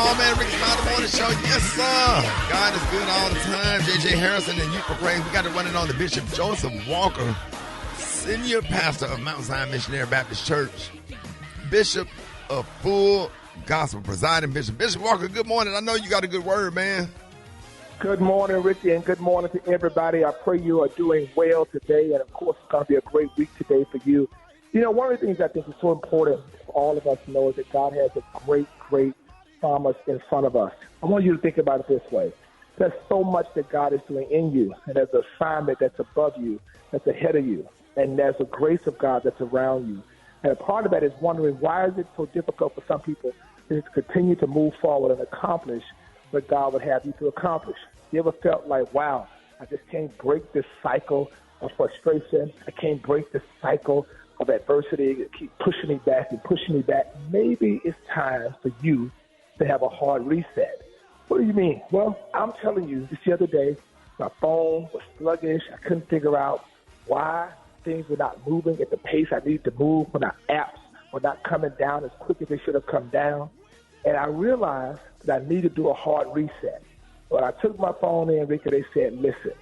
Oh, man, Rickey Smiley Morning Show. Yes, sir. God is good all the time. J.J. Harrison and Youth for Praise. We got to run it on the Bishop Joseph Walker, Senior Pastor of Mount Zion Missionary Baptist Church. Bishop of Full Gospel, presiding Bishop. Bishop Walker, good morning. I know you got a good word, man. Good morning, Ricky, and good morning to everybody. I pray you are doing well today, and of course, it's going to be a great week today for you. You know, one of the things I think is so important for all of us to know is that God has a great, great promise in front of us. I want you to think about it this way. There's so much that God is doing in you, and there's an assignment that's above you, that's ahead of you, and there's a grace of God that's around you. And a part of that is wondering, why is it so difficult for some people to continue to move forward and accomplish what God would have you to accomplish? You ever felt like, wow, I just can't break this cycle of frustration. I can't break this cycle of adversity. It keeps pushing me back and pushing me back. Maybe it's time for you to have a hard reset. What do you mean? Well, I'm telling you, just the other day, my phone was sluggish. I couldn't figure out why things were not moving at the pace I needed to move, when our apps were not coming down as quick as they should have come down. And I realized that I needed to do a hard reset. When I took my phone in, Ricky, they said, listen,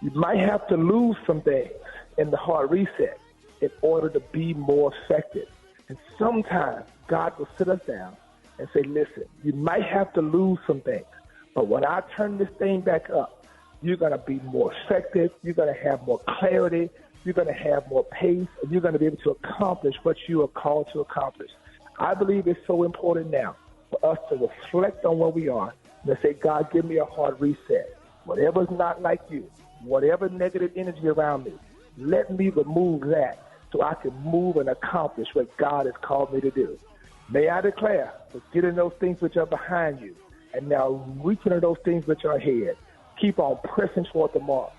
you might have to lose some things in the hard reset in order to be more effective. And sometimes God will sit us down and say, listen, you might have to lose some things, but when I turn this thing back up, you're going to be more effective, you're going to have more clarity, you're going to have more pace, and you're going to be able to accomplish what you are called to accomplish. I believe it's so important now for us to reflect on where we are and say, God, give me a hard reset. Whatever's not like you, whatever negative energy around me, let me remove that so I can move and accomplish what God has called me to do. May I declare, forgetting those things which are behind you, and now reaching to those things which are ahead. Keep on pressing toward the mark.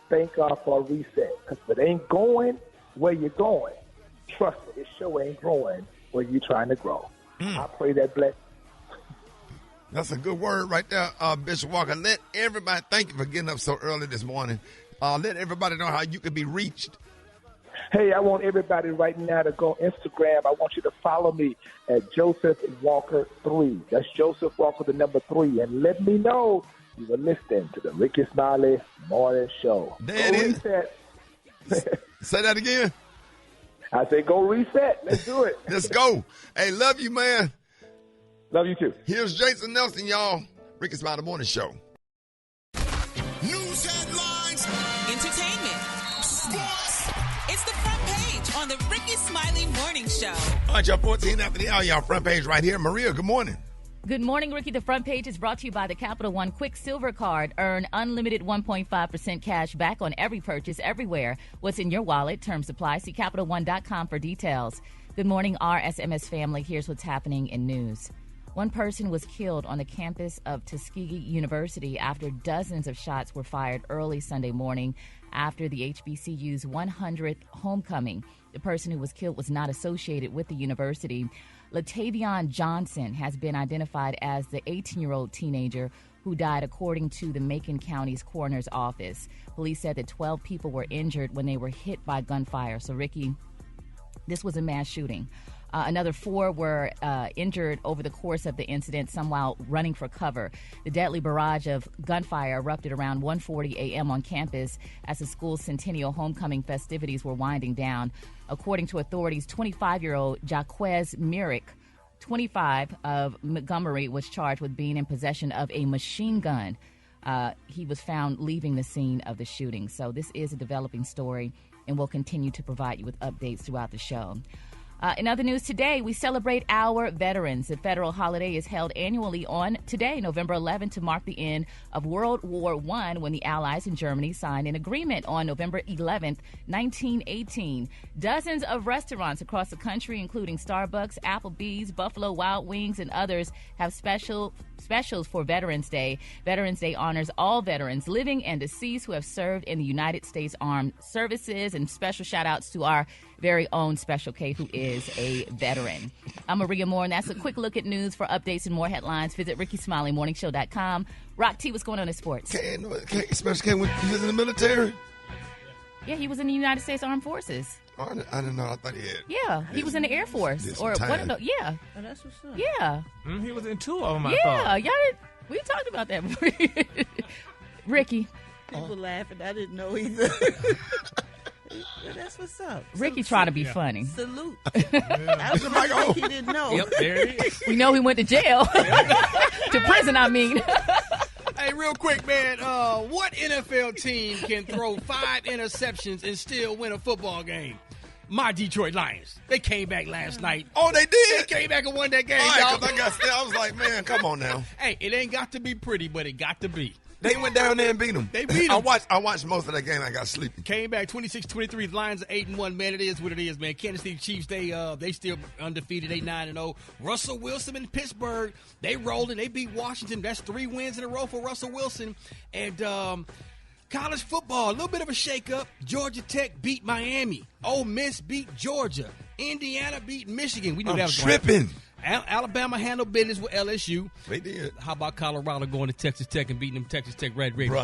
Thank God for a reset. Because if it ain't going where you're going, trust me, it sure ain't growing where you're trying to grow. I pray that bless. That's a good word right there, Bishop Walker. Let everybody, thank you for getting up so early this morning. Let everybody know how you can be reached. Hey, I want everybody right now to go on Instagram. I want you to follow me at Joseph Walker 3. That's Joseph Walker, the number 3. And let me know you were listening to the Rickey Smiley Morning Show. There it is. Say that again. I say go reset. Let's do it. Let's go. Hey, love you, man. Love you too. Here's Jason Nelson, y'all. Rickey Smiley Morning Show. News headlines. Entertainment. Sports. It's the front page on the Rickey Smiley Morning Show. All right, y'all, 14 after the hour, y'all, front page right here. Maria, good morning. Good morning, Ricky. The front page is brought to you by the Capital One Quick Silver Card. Earn unlimited 1.5% cash back on every purchase everywhere. What's in your wallet? Terms apply. See CapitalOne.com for details. Good morning, RSMS family. Here's what's happening in news. One person was killed on the campus of Tuskegee University after dozens of shots were fired early Sunday morning after the HBCU's 100th homecoming. The person who was killed was not associated with the university. Latavion Johnson has been identified as the 18-year-old teenager who died, according to the Macon County's coroner's office. Police said that 12 people were injured when they were hit by gunfire. So, Ricky, this was a mass shooting. Another 4 were injured over the course of the incident, some while running for cover. The deadly barrage of gunfire erupted around 1:40 a.m. on campus as the school's centennial homecoming festivities were winding down. According to authorities, 25-year-old Jaquez Merrick, 25, of Montgomery, was charged with being in possession of a machine gun. He was found leaving the scene of the shooting. So this is a developing story, and we'll continue to provide you with updates throughout the show. In other news today, we celebrate our veterans. The federal holiday is held annually on today, November 11th, to mark the end of World War I, when the Allies and Germany signed an agreement on November 11th, 1918. Dozens of restaurants across the country, including Starbucks, Applebee's, Buffalo Wild Wings, and others, have specials for Veterans Day. Veterans Day honors all veterans, living and deceased, who have served in the United States Armed Services. And special shout-outs to our very own Special K, who is a veteran. I'm Maria Moore, and that's a quick look at news. For updates and more headlines, visit RickeySmileyMorningShow.com. Rock T, what's going on in sports? Special K, he was in the military? Yeah, he was in the United States Armed Forces. Oh, I didn't know. I thought he had. Yeah, he was in the Air Force or one of those. Yeah. Oh, that's what's up. Yeah. He was in 2 of them, I Yeah. thought. Y'all we talked about that before. Ricky. People laughing. I didn't know either. That's what's up. Ricky trying to be funny. Salute. I was like, he didn't know. Yep, there it is. We know he went to jail. To prison, I mean. Hey, real quick, man. What NFL team can throw 5 interceptions and still win a football game? My Detroit Lions. They came back last night. Oh, they did? They came back and won that game, All right, dog. 'cause I was like, man, come on now. Hey, it ain't got to be pretty, but it got to be. They went down there and beat them. They beat 'em. I watched most of that game. I got sleepy. Came back 26-23. The Lions are 8-1. Man, it is what it is, man. Kansas City Chiefs, they still undefeated. They 9-0. Russell Wilson in Pittsburgh, they rolling. They beat Washington. That's 3 wins in a row for Russell Wilson. And college football, a little bit of a shakeup. Georgia Tech beat Miami. Ole Miss beat Georgia. Indiana beat Michigan. We knew that was tripping. Alabama handled business with LSU. They did. How about Colorado going to Texas Tech and beating them Texas Tech Red Raiders?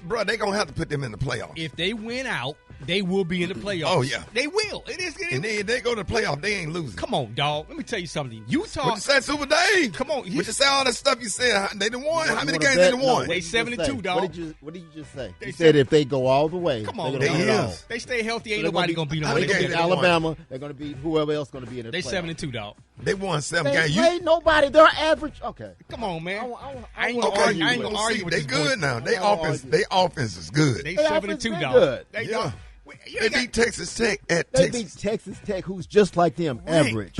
Bro, they going to have to put them in the playoffs. If they win out, they will be in the playoffs. Oh, yeah. They will. It is. And then they go to the playoffs, they ain't losing. Come on, dog. Let me tell you something. Utah. What you said, Super Dave? Come on. What you say all that stuff you said? They done won. How many games they done won? They 7-2, dog. What did you just say? You said if they go all the way. Come on, they're gonna they win it all. is. They stay healthy. Ain't So nobody going to beat them. How many They're games going to they beat won? Alabama. They're going to beat whoever else going to be in the They playoffs. 7-2, dog. They won 7 They games. play nobody. They're average. Okay. Come on, man. I ain't wanna gonna argue argue. I ain't with gonna you. argue with They this good boy. now. They I wanna offense. argue. They offense is good. They They 7-2, offense been dog. good. They Yeah. dog. They beat Texas Tech at They Texas. beat Texas Tech, who's just like them, average.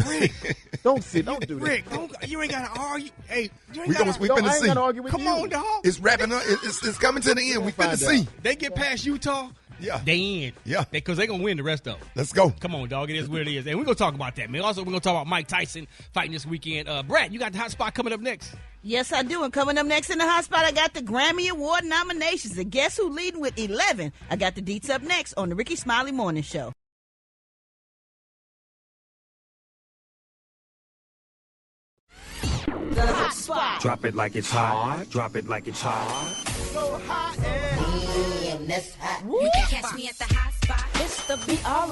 Don't do that. Rick, you ain't got to argue. Hey, you ain't We got to. finna I ain't see. gonna argue with Come you. on, dog. It's wrapping up. It's coming to the end. We finna find see. out. They get past Utah. Yeah. They in. Yeah. Because they going to win the rest of them. Let's go. Come on, dog. It is what it is. And we're going to talk about that, man. Also, we're going to talk about Mike Tyson fighting this weekend. Brat, you got the hot spot coming up next. Yes, I do. And coming up next in the hot spot, I got the Grammy Award nominations. And guess who leading with 11? I got the deets up next on the Rickey Smiley Morning Show. The hot spot. Drop it like it's hot. Drop it like it's hot. So hot You can catch me at the hot spot. It's the BRAT. All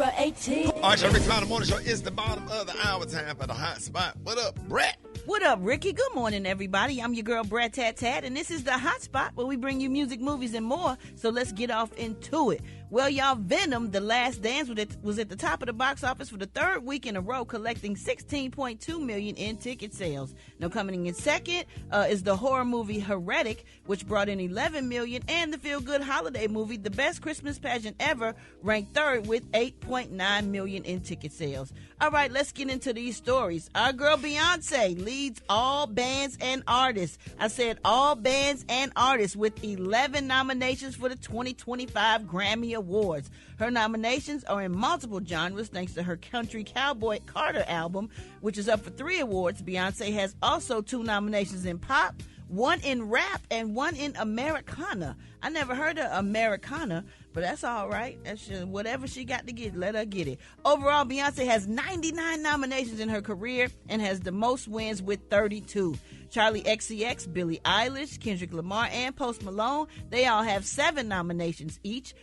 right, y'all, Rickey Smiley Morning Show. It's the bottom of the hour time for the hot spot. What up, Brat? What up, Ricky? Good morning, everybody. I'm your girl, Brat Tat Tat, and this is the hot spot where we bring you music, movies, and more. So let's get off into it. Well, y'all, Venom, The Last Dance was at the top of the box office for the 3rd week in a row, collecting $16.2 million in ticket sales. Now, coming in second is the horror movie Heretic, which brought in $11 million, and the feel-good holiday movie The Best Christmas Pageant Ever, ranked 3rd with $8.9 million in ticket sales. All right, let's get into these stories. Our girl Beyonce leads all bands and artists. I said all bands and artists with 11 nominations for the 2025 Grammy Awards. Her nominations are in multiple genres thanks to her Country Cowboy Carter album, which is up for 3 awards. Beyonce has also 2 nominations in pop, 1 in rap, and 1 in Americana. I never heard of Americana, but that's all right. That's just whatever she got to get, let her get it. Overall, Beyonce has 99 nominations in her career and has the most wins with 32. Charlie XCX, Billie Eilish, Kendrick Lamar, and Post Malone, they all have 7 nominations each.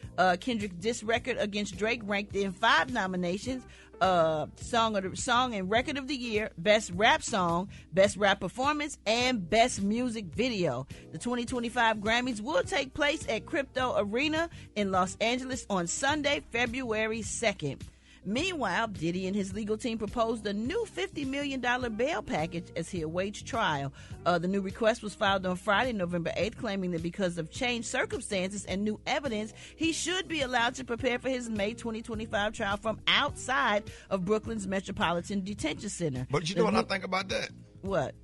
Kendrick's diss record against Drake ranked in 5 nominations. Song and Record of the Year, Best Rap Song, Best Rap Performance, and Best Music Video. The 2025 Grammys will take place at Crypto Arena in Los Angeles on Sunday, February 2nd. Meanwhile, Diddy and his legal team proposed a new $50 million bail package as he awaits trial. The new request was filed on Friday, November 8th, claiming that because of changed circumstances and new evidence, he should be allowed to prepare for his May 2025 trial from outside of Brooklyn's Metropolitan Detention Center. But you know what I think about that? What?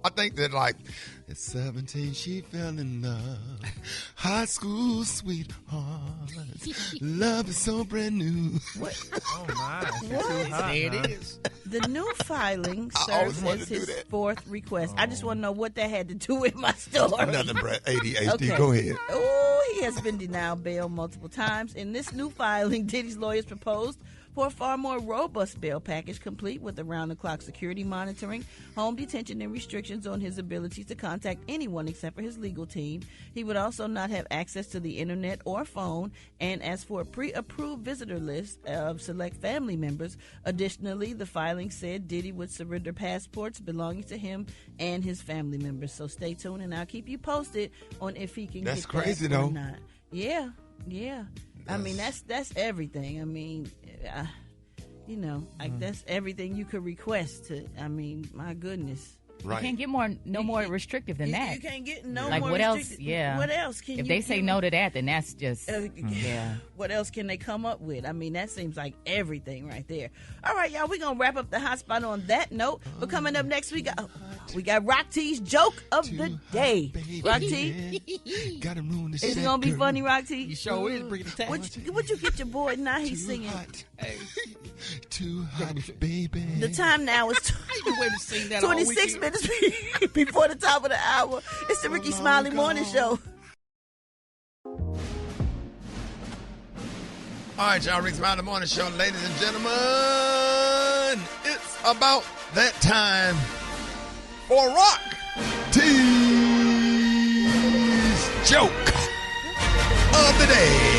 I think that, like, at 17 she fell in love. High school sweetheart. Love is so brand new. What? Oh, my. There it is. The new filing I always serves wanted as to do his that. 4th request. I just want to know what that had to do with my story. Nothing, Brett. ADHD. Okay. Go ahead. Oh, he has been denied bail multiple times. In this new filing, Diddy's lawyers proposed for a far more robust bail package complete with around-the-clock security monitoring, home detention, and restrictions on his ability to contact anyone except for his legal team. He would also not have access to the internet or phone, and as for a pre-approved visitor list of select family members. Additionally, the filing said Diddy would surrender passports belonging to him and his family members. So stay tuned, and I'll keep you posted on if he can That's get crazy, that or though. not. Yeah. I mean, that's everything. I mean, that's everything you could request to. I mean, my goodness. You can't get more restrictive than that. You can't get more what else? restrictive. Yeah. What else can if you they say no to that, then that's just What else can they come up with? I mean, that seems like everything right there. All right, y'all, we're gonna wrap up the hot spot on that note. But coming up next, we got Rock T's joke of the day. Rock T, gotta ruin this. it's gonna be funny, Rock T. You sure is bringing the time. What you get your boy now? He's singing. Hey, Too hot, baby. The time now is you waiting to sing that all 26 weekend? minutes before the top of the hour. It's the Rickey Smiley Morning Show. All right, y'all, Rickey Smiley Morning Show, ladies and gentlemen. It's about that time for Rock T's joke of the day.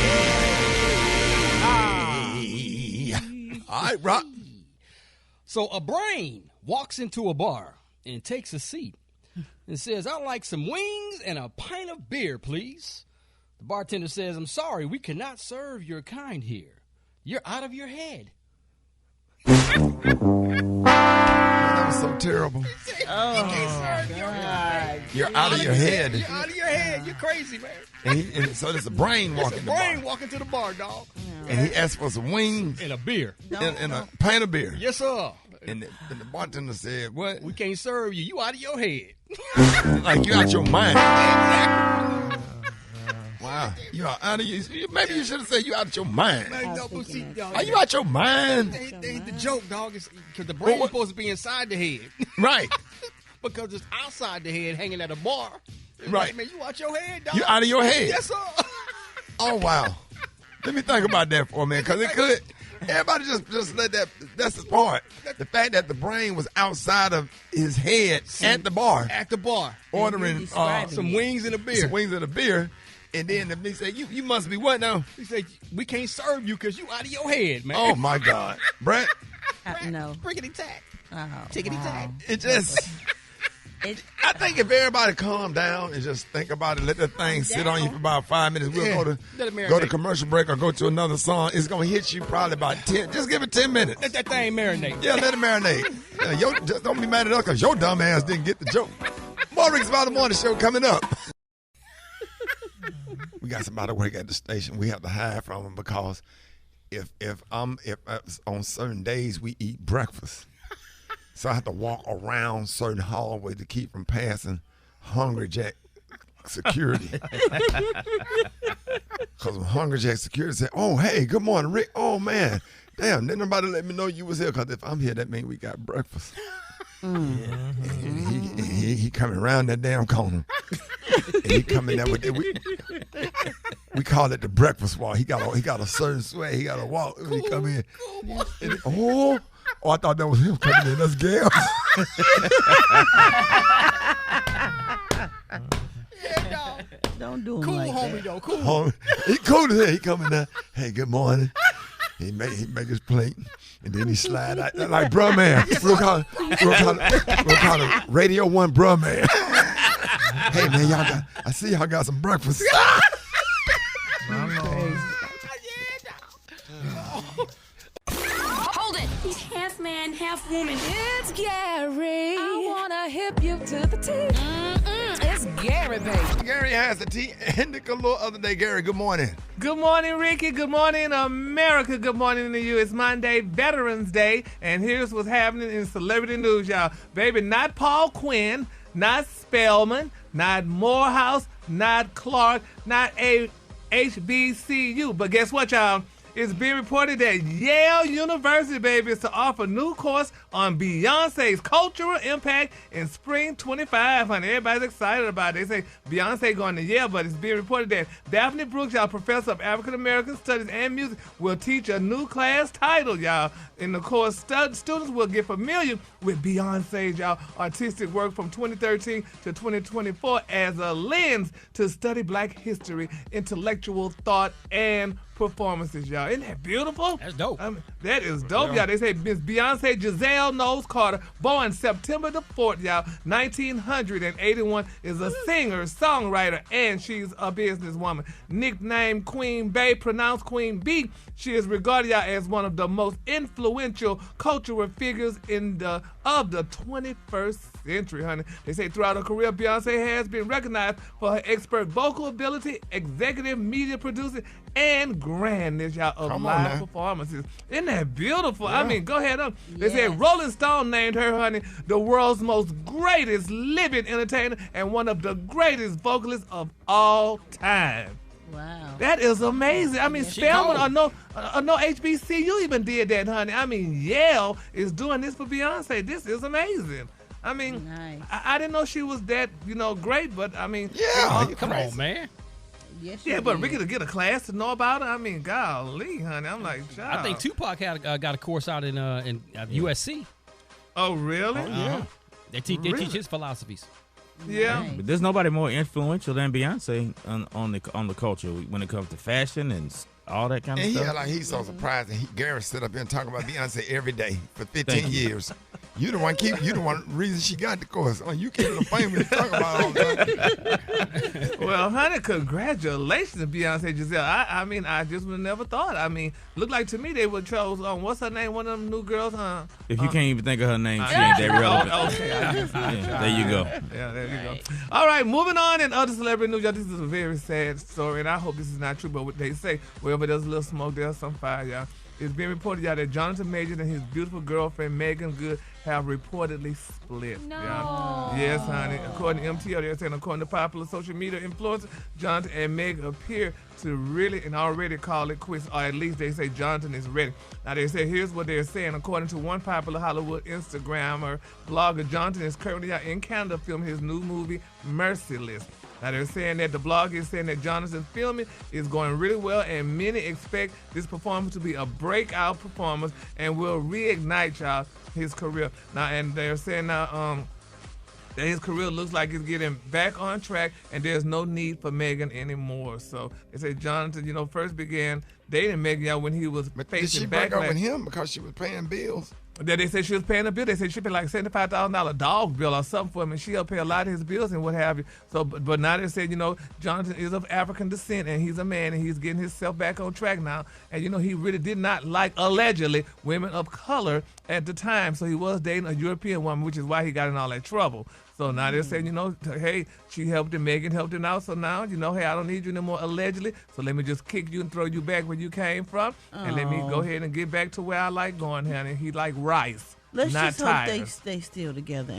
All right, Rock. So a brain walks into a bar and takes a seat and says, "I'd like some wings and a pint of beer, please." The bartender says, "I'm sorry, we cannot serve your kind here. You're out of your head." That was so terrible. God. You're out of your head. You're out of your head. You're crazy, man. And so there's a brain walking the Brain bar. walking to the bar, dog. And he asked for some wings And a beer. and a pint of beer. Yes, sir. And the bartender said, "What? We can't serve you. You out of your head. Like you out your mind." Exactly. Wow. You are out of your. Maybe you should have said you out of your mind. Man, no, but see, dog, Are you out your mind? That ain't the joke, dog. Because the brain's supposed to be inside the head. Right. Because it's outside the head hanging at a bar. It's Right. Like, man, you out your head, dog. You out of your head. Yes, sir. Oh wow. Let me think about that for a minute, because it could. Everybody just let that. That's the part. The fact that the brain was outside of his head at the bar, At the bar. ordering Some wings and a beer. some wings and a beer, and then they say, "You must be what now?" He said, "We can't serve you because you out of your head, man." Oh my God, Brat. No. Rickety tack. Oh, Tickety tack. It just. I think if everybody calm down and just think about it, let that thing sit on you for about 5 minutes. We'll Yeah. go Let it to marinate. commercial break or go to another song. It's gonna hit you probably about 10. Just give it 10 minutes. Let that thing marinate. Yeah, let it marinate. Just don't be mad at us because your dumb ass didn't get the joke. More Rickey Smiley Morning Show coming up. We got somebody work at the station. We have to hide from them because if on certain days we eat breakfast. So I have to walk around certain hallways to keep from passing Hungry Jack security. Because Hungry Jack security said, "Oh, hey, good morning, Rick. Oh, man. Damn, didn't nobody let me know you was here, because if I'm here, that means we got breakfast." And he coming around that damn corner. And he coming there with it. We call it the breakfast walk. He got a certain sway. He got to walk when he come in. And I thought that was him coming in. That's Gail. Yeah, dog. Don't do him Cool, like homie, that. though. Cool. He cool as hell. He coming there. "Hey, good morning." He make his plate, and then he slide out like bruh man. We'll call it Radio 1 bruh man. "Hey man, I see y'all got some breakfast." Hold it! He's half man, half woman. It's Gary. I wanna hip you to the T. It's Gary, baby. Gary has the tea and the galore of the day. Gary, good morning. Good morning, Ricky. Good morning, America. Good morning to you. It's Monday, Veterans Day, and here's what's happening in celebrity news, y'all. Baby, not Paul Quinn, not Spellman, not Morehouse, not Clark, not HBCU. But guess what, y'all? It's being reported that Yale University, baby, is to offer a new course on Beyonce's cultural impact in spring 25, honey. Everybody's excited about it. They say Beyonce going to Yale, but it's being reported that Daphne Brooks, y'all, professor of African American Studies and Music, will teach a new class title, y'all. In the course, students will get familiar with Beyonce's, y'all, artistic work from 2013 to 2024 as a lens to study Black history, intellectual thought, and performances, y'all. Isn't that beautiful? That's dope. I mean, that is dope, y'all. They say Miss Beyonce Giselle Knowles Carter, born September the 4th, y'all, 1981, is a singer, songwriter, and she's a businesswoman. Nicknamed Queen Bey, pronounced Queen B, she is regarded, y'all, as one of the most influential cultural figures of the 21st century, honey. They say throughout her career, Beyonce has been recognized for her expert vocal ability, executive media producing, and grandness, y'all, of live performances. Isn't that beautiful? Yeah. I mean, go ahead. They said Rolling Stone named her, honey, the world's most greatest living entertainer and one of the greatest vocalists of all time. Wow. That is amazing. I mean, Spelman or no HBCU even did that, honey. I mean, Yale is doing this for Beyonce. This is amazing. I mean, nice. I didn't know she was that, great, but I mean. Yeah, come on, man. Yes, yeah, but Ricky to get a class to know about it, I mean, golly, honey. I'm like, child. I think Tupac had got a course out in USC. Oh, really? Yeah. They teach his philosophies. Yeah. But there's nobody more influential than Beyonce on the culture when it comes to fashion and all that kind of stuff. Yeah, he's so surprised. And Gary sit up here and talk about Beyonce every day for 15 years. You the one reason she got the course. Oh, you keep the fame when you talk about all that. Well, honey, congratulations to Beyonce Giselle. I mean, I just would have never thought. I mean, looked like to me they would chose what's her name? One of them new girls, huh? If you can't even think of her name, she ain't that relevant. Okay, there you go. Yeah, there you go. All right, moving on in other celebrity news. Y'all, this is a very sad story, and I hope this is not true, but what they say, wherever there's a little smoke, there's some fire, y'all. It's being reported, y'all, that Jonathan Majors and his beautiful girlfriend, Megan Good, have reportedly split. No. Y'all. Yes, honey. According to MTO, they're saying, according to popular social media influencers, Jonathan and Megan appear to really and already call it quits, or at least they say Jonathan is ready. Now, they say, here's what they're saying. According to one popular Hollywood Instagrammer, blogger, Jonathan is currently out in Canada filming his new movie, Merciless. Now, they're saying that the blog is saying that Jonathan's filming is going really well, and many expect this performance to be a breakout performance and will reignite, y'all, his career. Now, and they're saying now that his career looks like it's getting back on track, and there's no need for Megan anymore. So they say Jonathan, first began dating Megan, y'all, when he was facing Did she break up with him because she was paying bills? That they said she was paying a bill. They said she paid like $75,000 dog bill or something for him, and she'll pay a lot of his bills and what have you. So, but now they said, Jonathan is of African descent, and he's a man, and he's getting himself back on track now. And, he really did not like, allegedly, women of color at the time. So he was dating a European woman, which is why he got in all that trouble. So now they're saying, hey, she helped him, Megan helped him out. So now, hey, I don't need you anymore, allegedly. So let me just kick you and throw you back where you came from. And let me go ahead and get back to where I like going, honey. He like rice, Let's not just tires. hope they stay still together.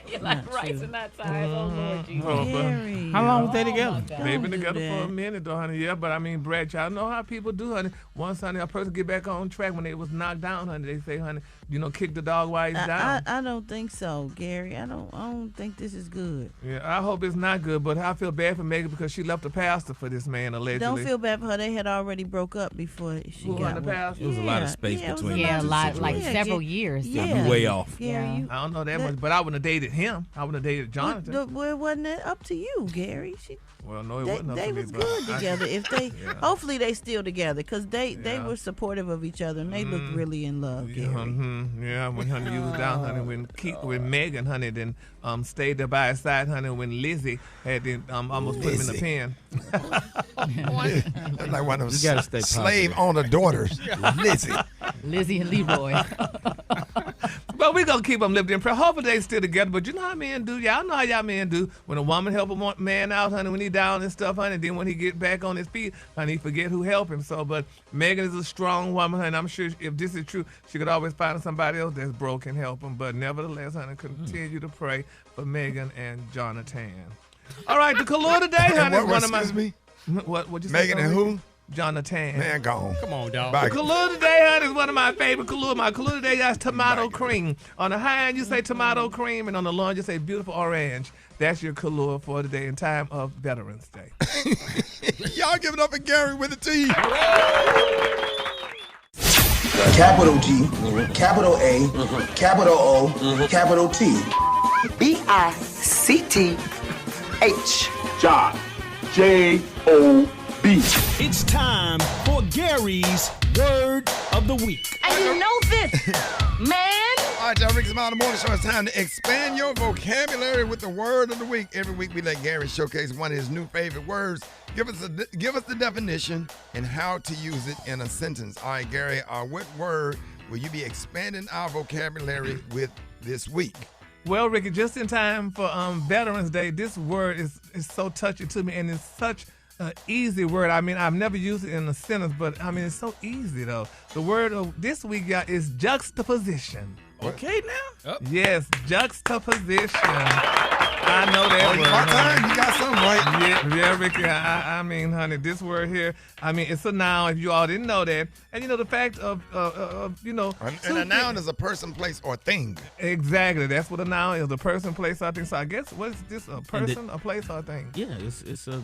You like rice and not tires. Oh, Lord Jesus. Gary. How long was they together? They've been together for a minute, though, honey. Yeah, but I mean, Brat, y'all know how people do, honey. Once, honey, a person get back on track when they was knocked down, honey. They say, honey, kick the dog while he's down. I don't think so, Gary. I don't think this is good. Yeah, I hope it's not good, but I feel bad for Megan because she left a pastor for this man, allegedly. Don't feel bad for her. They had already broke up before she got the pastor? There was a lot of space between a them. lot, like several years. Yeah. Way off. Gary, I don't know that much, but I wouldn't have dated him. I wouldn't have dated Jonathan. Well, it wasn't up to you, Gary. Well, no, it wasn't up they to me. was good together. If they, hopefully, they still together because they were supportive of each other and they looked really in love. Gary. Yeah, when honey you was down, honey, when Megan, honey, then stayed there by his side, honey, when Lizzie had to almost put him in the pen. That's like one of those slave owner daughters, Lizzie and Leroy. But we're going to keep them lifted in prayer. Hopefully they still together. But you know how men do. Y'all know how y'all men do. When a woman help a man out, honey, when he down and stuff, honey, then when he get back on his feet, honey, he forget who helped him. So, but Megan is a strong woman, honey. I'm sure if this is true, she could always find somebody else that's broke and help him. But nevertheless, honey, continue to pray for Megan and Jonathan. All right, the color today, honey, is one of my... Excuse me? What'd you say? Megan and who? Jonathan. Man, gone. Come on, dog. Bye. The Kahlua today, honey, is one of my favorite Kahlua. My Kahlua today got tomato cream. On the high end, you say tomato cream, and on the low end, you say beautiful orange. That's your Kahlua for today in time of Veterans Day. Y'all give it up for Gary with a T. Capital G, capital A, capital O, capital T. B-I-C-T-H. Job. J-O-B. It's time for Gary's Word of the Week. And you know this, man. All right, y'all, Rickey Smiley Morning Show. It's time to expand your vocabulary with the word of the week. Every week we let Gary showcase one of his new favorite words. Give us the definition and how to use it in a sentence. All right, Gary, what word will you be expanding our vocabulary with this week? Well, Ricky, just in time for Veterans Day, this word is so touchy to me, and it's such an easy word. I mean, I've never used it in a sentence, but I mean, it's so easy, though. The word of this week, y'all, is juxtaposition. Okay, now? Oh. Yes, juxtaposition. I know that word. My time, you got something right. Yeah, Ricky, I mean, honey, this word here, I mean, it's a noun, if you all didn't know that. And, you know, the fact of you know. And a noun is a person, place, or thing. Exactly. That's what a noun is, a person, place, or thing. So I guess, what is this, a person, a place, or a thing? Yeah, it's a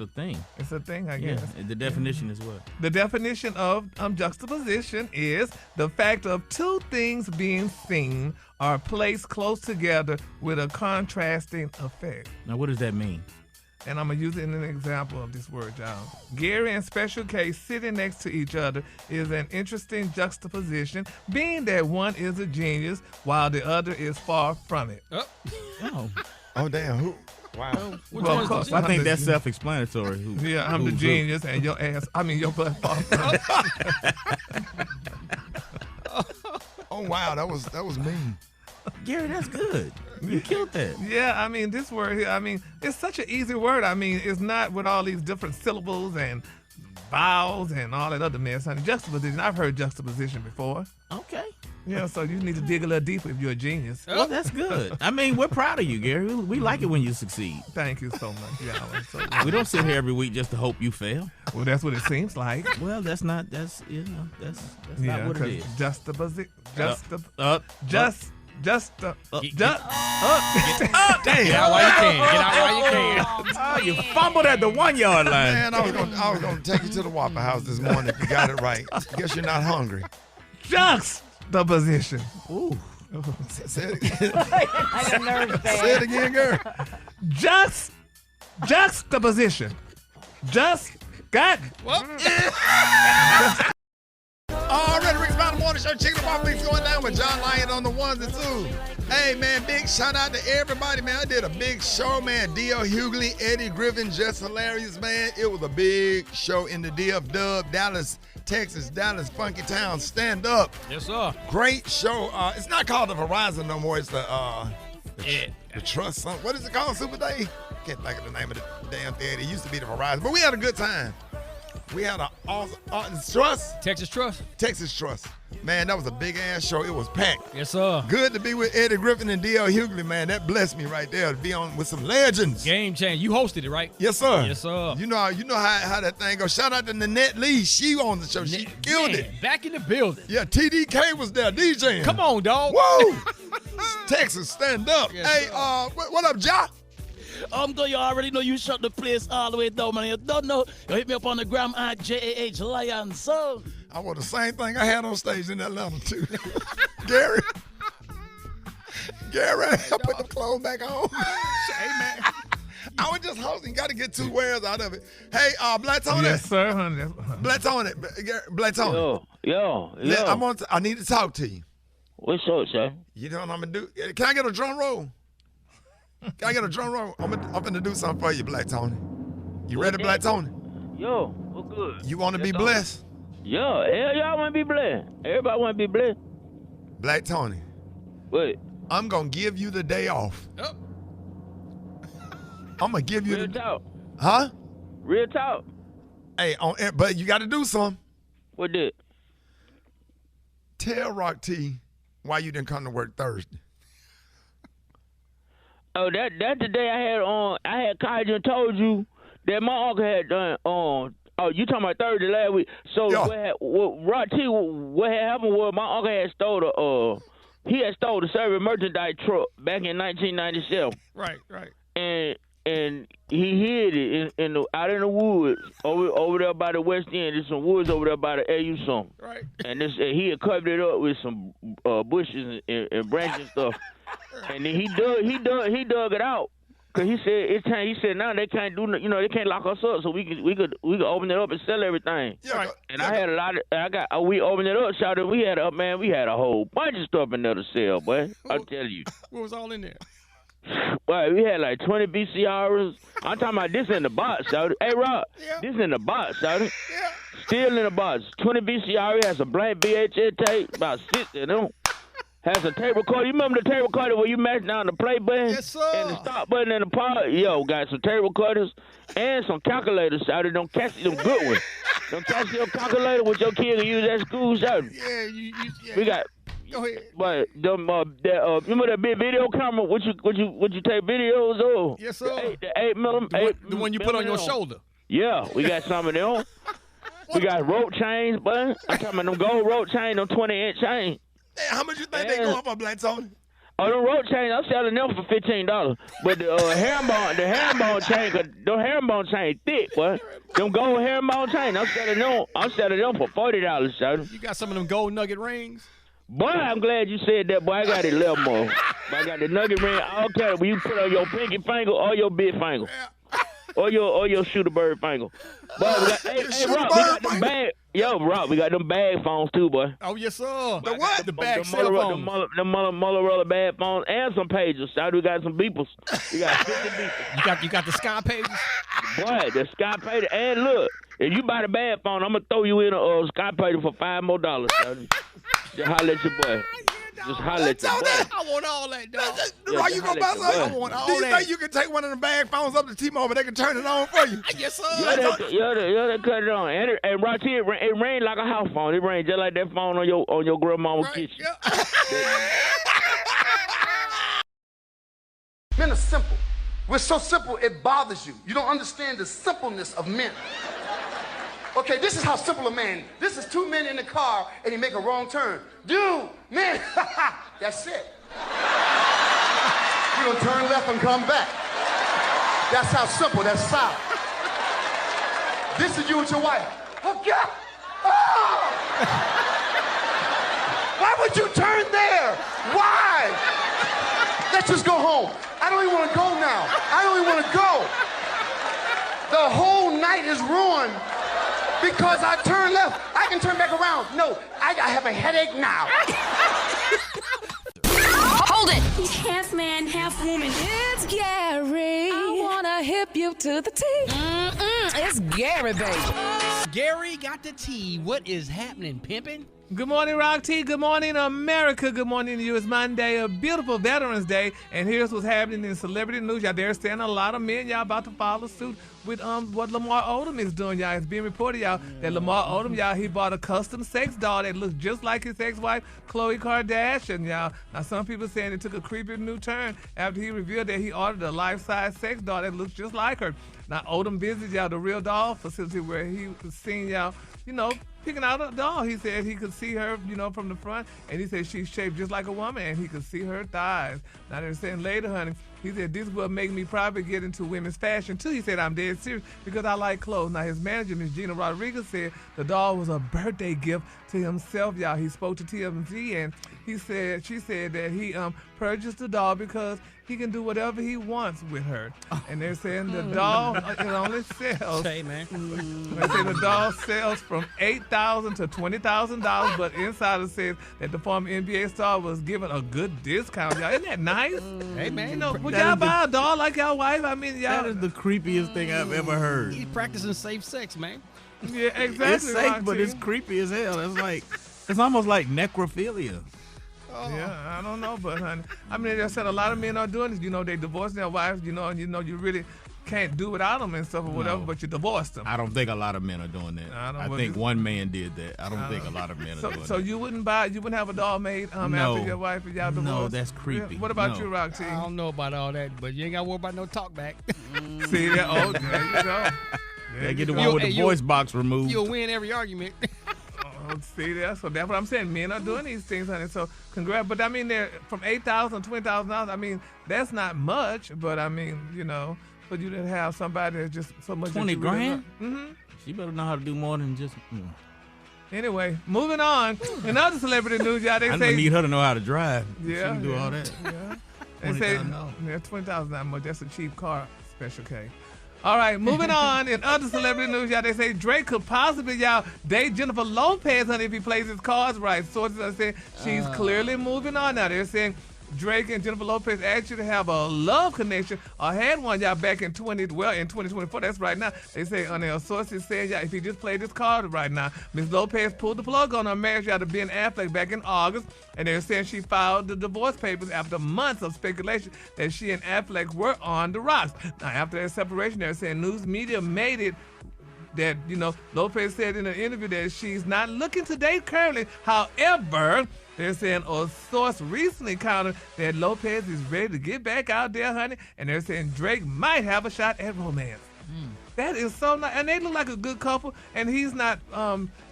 thing. It's a thing, I guess. Yeah, the definition is what? The definition of juxtaposition is the fact of two things being seen or placed close together with a contrasting effect. Now, what does that mean? And I'm going to use it in an example of this word, y'all. Gary and Special K sitting next to each other is an interesting juxtaposition, being that one is a genius while the other is far from it. Oh, damn. Who? Wow. Well, of course, I think that's self-explanatory. Yeah, I'm the genius, and your butt far from it. Oh, wow. That was mean. Gary, that's good. You killed that. Yeah, I mean, this word here, I mean, it's such an easy word. I mean, it's not with all these different syllables and vowels and all that other mess. Honey, juxtaposition, I've heard juxtaposition before. Okay. Yeah, so you need to dig a little deeper if you're a genius. Well, that's good. I mean, we're proud of you, Gary. We like it when you succeed. Thank you so much. Yeah, we don't sit here every week just to hope you fail. Well, that's what it seems like. Well, that's not what it is. Juxtaposition. Damn. Get out while you can. Get out while you can. Oh, you fumbled at the 1 yard line. Man, I was gonna take you to the Waffle House this morning if you got it right. Guess you're not hungry. Juxtaposition. Ooh. Say it again. Say it again, girl. Juxtaposition. Already, Rickey Smiley Morning Show, Chicken and Waffles going down with John Lyon on the ones and twos. Hey, man, big shout out to everybody, man. I did a big show, man. D.L. Hughley, Eddie Griffin, just hilarious, man. It was a big show in the DF Dub, Dallas, Texas, Dallas, Funky Town, stand up. Yes, sir. Great show. It's not called the Verizon no more. It's the Trust. What is it called, Super Day? Can't think of the name of the damn thing. It used to be the Verizon, but we had a good time. We had an awesome Trust. Texas Trust. Texas Trust. Man, that was a big-ass show. It was packed. Yes, sir. Good to be with Eddie Griffin and D.L. Hughley, man. That blessed me right there to be on with some legends. Game change. You hosted it, right? Yes, sir. Yes, sir. You know how that thing goes. Shout out to Nanette Lee. She on the show. She killed it. Back in the building. Yeah, TDK was there DJing. Come on, dog. Whoa. Texas, stand up. Yes, hey, sir. What up, Ja? Though you already know you shut the place all the way down, man. You don't know. You hit me up on the gram at JAH Lion, so. I want the same thing I had on stage in Atlanta, too. Gary, I put the clothes back on. Hey, man. I was just hosting. Got to get 2 words out of it. Hey, Black Tony. Yes, sir, honey. Black Tony. Black Tony. Yo. I need to talk to you. What's up, sir? You know what I'm going to do? Can I get a drum roll? Can I get a drum roll? I'm gonna do something for you, Black Tony. You ready, Black Tony? Yo, what's good? You want to be blessed? Yo, hell y'all want to be blessed. Everybody want to be blessed. Black Tony. What? I'm gonna give you the day off. Oh. I'm gonna give you Real talk. Huh? Real talk. Hey, but you got to do something. What did? Tell Rock T why you didn't come to work Thursday. Oh, that's the day I had called you and told you that my uncle had done Oh, you talking about Thursday last week? So Rod T, what had happened was my uncle had stole the service merchandise truck back in 1997. Right. And he hid it out in the woods over there by the West End. There's some woods over there by the AU song. Right. And he had covered it up with some bushes and branches and stuff. And then he dug it out. Cause he said now they can't do they can't lock us up, so we could open it up and sell everything. Yeah. And I had a lot of we opened it up, shouted, we had a whole bunch of stuff in there to sell, boy. I'll tell you. What was all in there? Well, we had like 20 VCRs. I'm talking about this in the box, shouted. Hey, Rob, this in the box, shouted. Yeah. Still in the box. 20 VCRs, had some blank VHS tape, about 60 of them. Has a tape recorder. You remember the tape recorder where you match down the play button? Yes, sir. And the stop button and the power? Yo, got some tape recorders and some calculators, shouted. Don't catch them good ones. Don't catch your calculator with your kid and use at school, shouted. Yeah, We got. Go ahead. But remember that big video camera? What you take videos of? Yes, sir. The 8mm. The one you put on your shoulder. Yeah, we got some of them. We got rope chains, but I'm talking about them gold rope chains, them 20-inch chains. Hey, how much you think they going for, Black Tony? Oh, them rope chains, I'm selling them for $15. But the herringbone chain, the herringbone chain thick, boy. Them gold herringbone chains, I'm selling them for $40, son. You got some of them gold nugget rings? Boy, I'm glad you said that, boy. I got it a little more. I got the nugget ring, all kind of, when you put on your pinky finger or your big finger. Or your shooter bird finger. Boy, we got, hey, Rob, we got them bag. Yo, Rob, we got them bag phones too, boy. Oh, yes, sir. The what? The bag cell phones. The Motorola bag phones and some pagers. We got some beepers. We got 50 beepers. You got the Sky pages? Boy, the Sky pager. And look, if you buy the bag phone, I'm going to throw you in a Sky pager for $5 more. Just holler at your boy. Just holler at your boy. I want all that, dog. Why you gonna buy something? I want all that. Do you think you can take one of the bag phones up to T-Mobile and they can turn it on for you? Yes, sir. They cut it on. And right here, it rained like a house phone. It rained just like that phone on your grandmama's kitchen. Yeah. Men are simple. We're so simple it bothers you. You don't understand the simpleness of men. Okay, this is how simple a man. This is two men in the car and he make a wrong turn. Dude, man, that's it. You're gonna turn left and come back. That's how simple, that's solid. This is you with your wife. Oh, God. Oh! Why would you turn there? Why? Let's just go home. I don't even want to go now. I don't even want to go. The whole night is ruined because I turned left. I can turn back around. No, I have a headache now. Hold it! He's half man, half woman. It's Gary. I wanna hip you to the T. It's Gary, baby. Gary got the T. What is happening, pimpin'? Good morning, Rock T. Good morning, America. Good morning to you. It's Monday, a beautiful Veterans Day, and here's what's happening in celebrity news. Y'all, there's saying a lot of men, y'all, about to follow suit with what Lamar Odom is doing, y'all. It's being reported, y'all, that Lamar Odom, y'all, he bought a custom sex doll that looks just like his ex-wife, Khloe Kardashian, y'all. Now, some people saying it took a creepy new turn after he revealed that he ordered a life-size sex doll that looks just like her. Now, Odom visited, y'all, the Real Doll facility where he was seeing, y'all, picking out a doll. He said he could see her, from the front, and he said she's shaped just like a woman, and he could see her thighs. Now, they're saying later, honey, he said, this will make me probably get into women's fashion, too. He said, I'm dead serious because I like clothes. Now, his manager, Ms. Gina Rodriguez, said the doll was a birthday gift to himself, y'all. He spoke to TMZ, and she said that he purchased the doll because he can do whatever he wants with her. And they're saying the doll, it only sells. Say, man. They say the doll sells from $8,000 to $20,000, but insider says that the former NBA star was given a good discount, y'all. Isn't that nice? Hey, man. Would y'all buy a doll like y'all wife? I mean, y'all. That is the creepiest thing I've ever heard. He's practicing safe sex, man. Yeah, exactly. It's safe, but it's creepy as hell. It's almost like necrophilia. Oh. Yeah, I don't know, but honey, I mean, they said a lot of men are doing this. They divorce their wives, and you really can't do without them and stuff or whatever, but you divorced them. I don't think a lot of men are doing that. I think one man did that. I don't think a lot of men are doing that. So you wouldn't have a doll made after your wife and y'all divorced? No, that's creepy. Yeah. What about you, Rock T? I don't know about all that, but you ain't got to worry about no talk back. See that? Oh, there you go. Yeah, get the one with the voice box removed. You'll win every argument. See there, so that's what I'm saying. Men are doing these things, honey. So congrats. But I mean, they're from $8,000 to $20,000. I mean, that's not much. But I mean, you know, but you didn't have somebody that's just so much. 20 grand. Mm-hmm. She better know how to do more than just. Anyway, moving on. In other celebrity news, y'all, they I say need her to know how to drive. Yeah, she can do all that. Yeah. They say $20,000 not much. That's a cheap car, Special K. All right, moving on. In other celebrity news, y'all, they say Drake could possibly, y'all, date Jennifer Lopez, honey, if he plays his cards right. Sources are saying she's clearly moving on now. They're saying Drake and Jennifer Lopez actually have a love connection, or had one, y'all, back in 2024. That's right now. They say on their sources saying, y'all, if he just played his card right now, Ms. Lopez pulled the plug on her marriage, y'all, to Ben Affleck back in August, and they're saying she filed the divorce papers after months of speculation that she and Affleck were on the rocks. Now, after their separation, they're saying news media made it that, you know, Lopez said in an interview that she's not looking to date currently. However, they're saying a source recently countered that Lopez is ready to get back out there, honey, and they're saying Drake might have a shot at romance. That is so nice, and they look like a good couple. And he's not,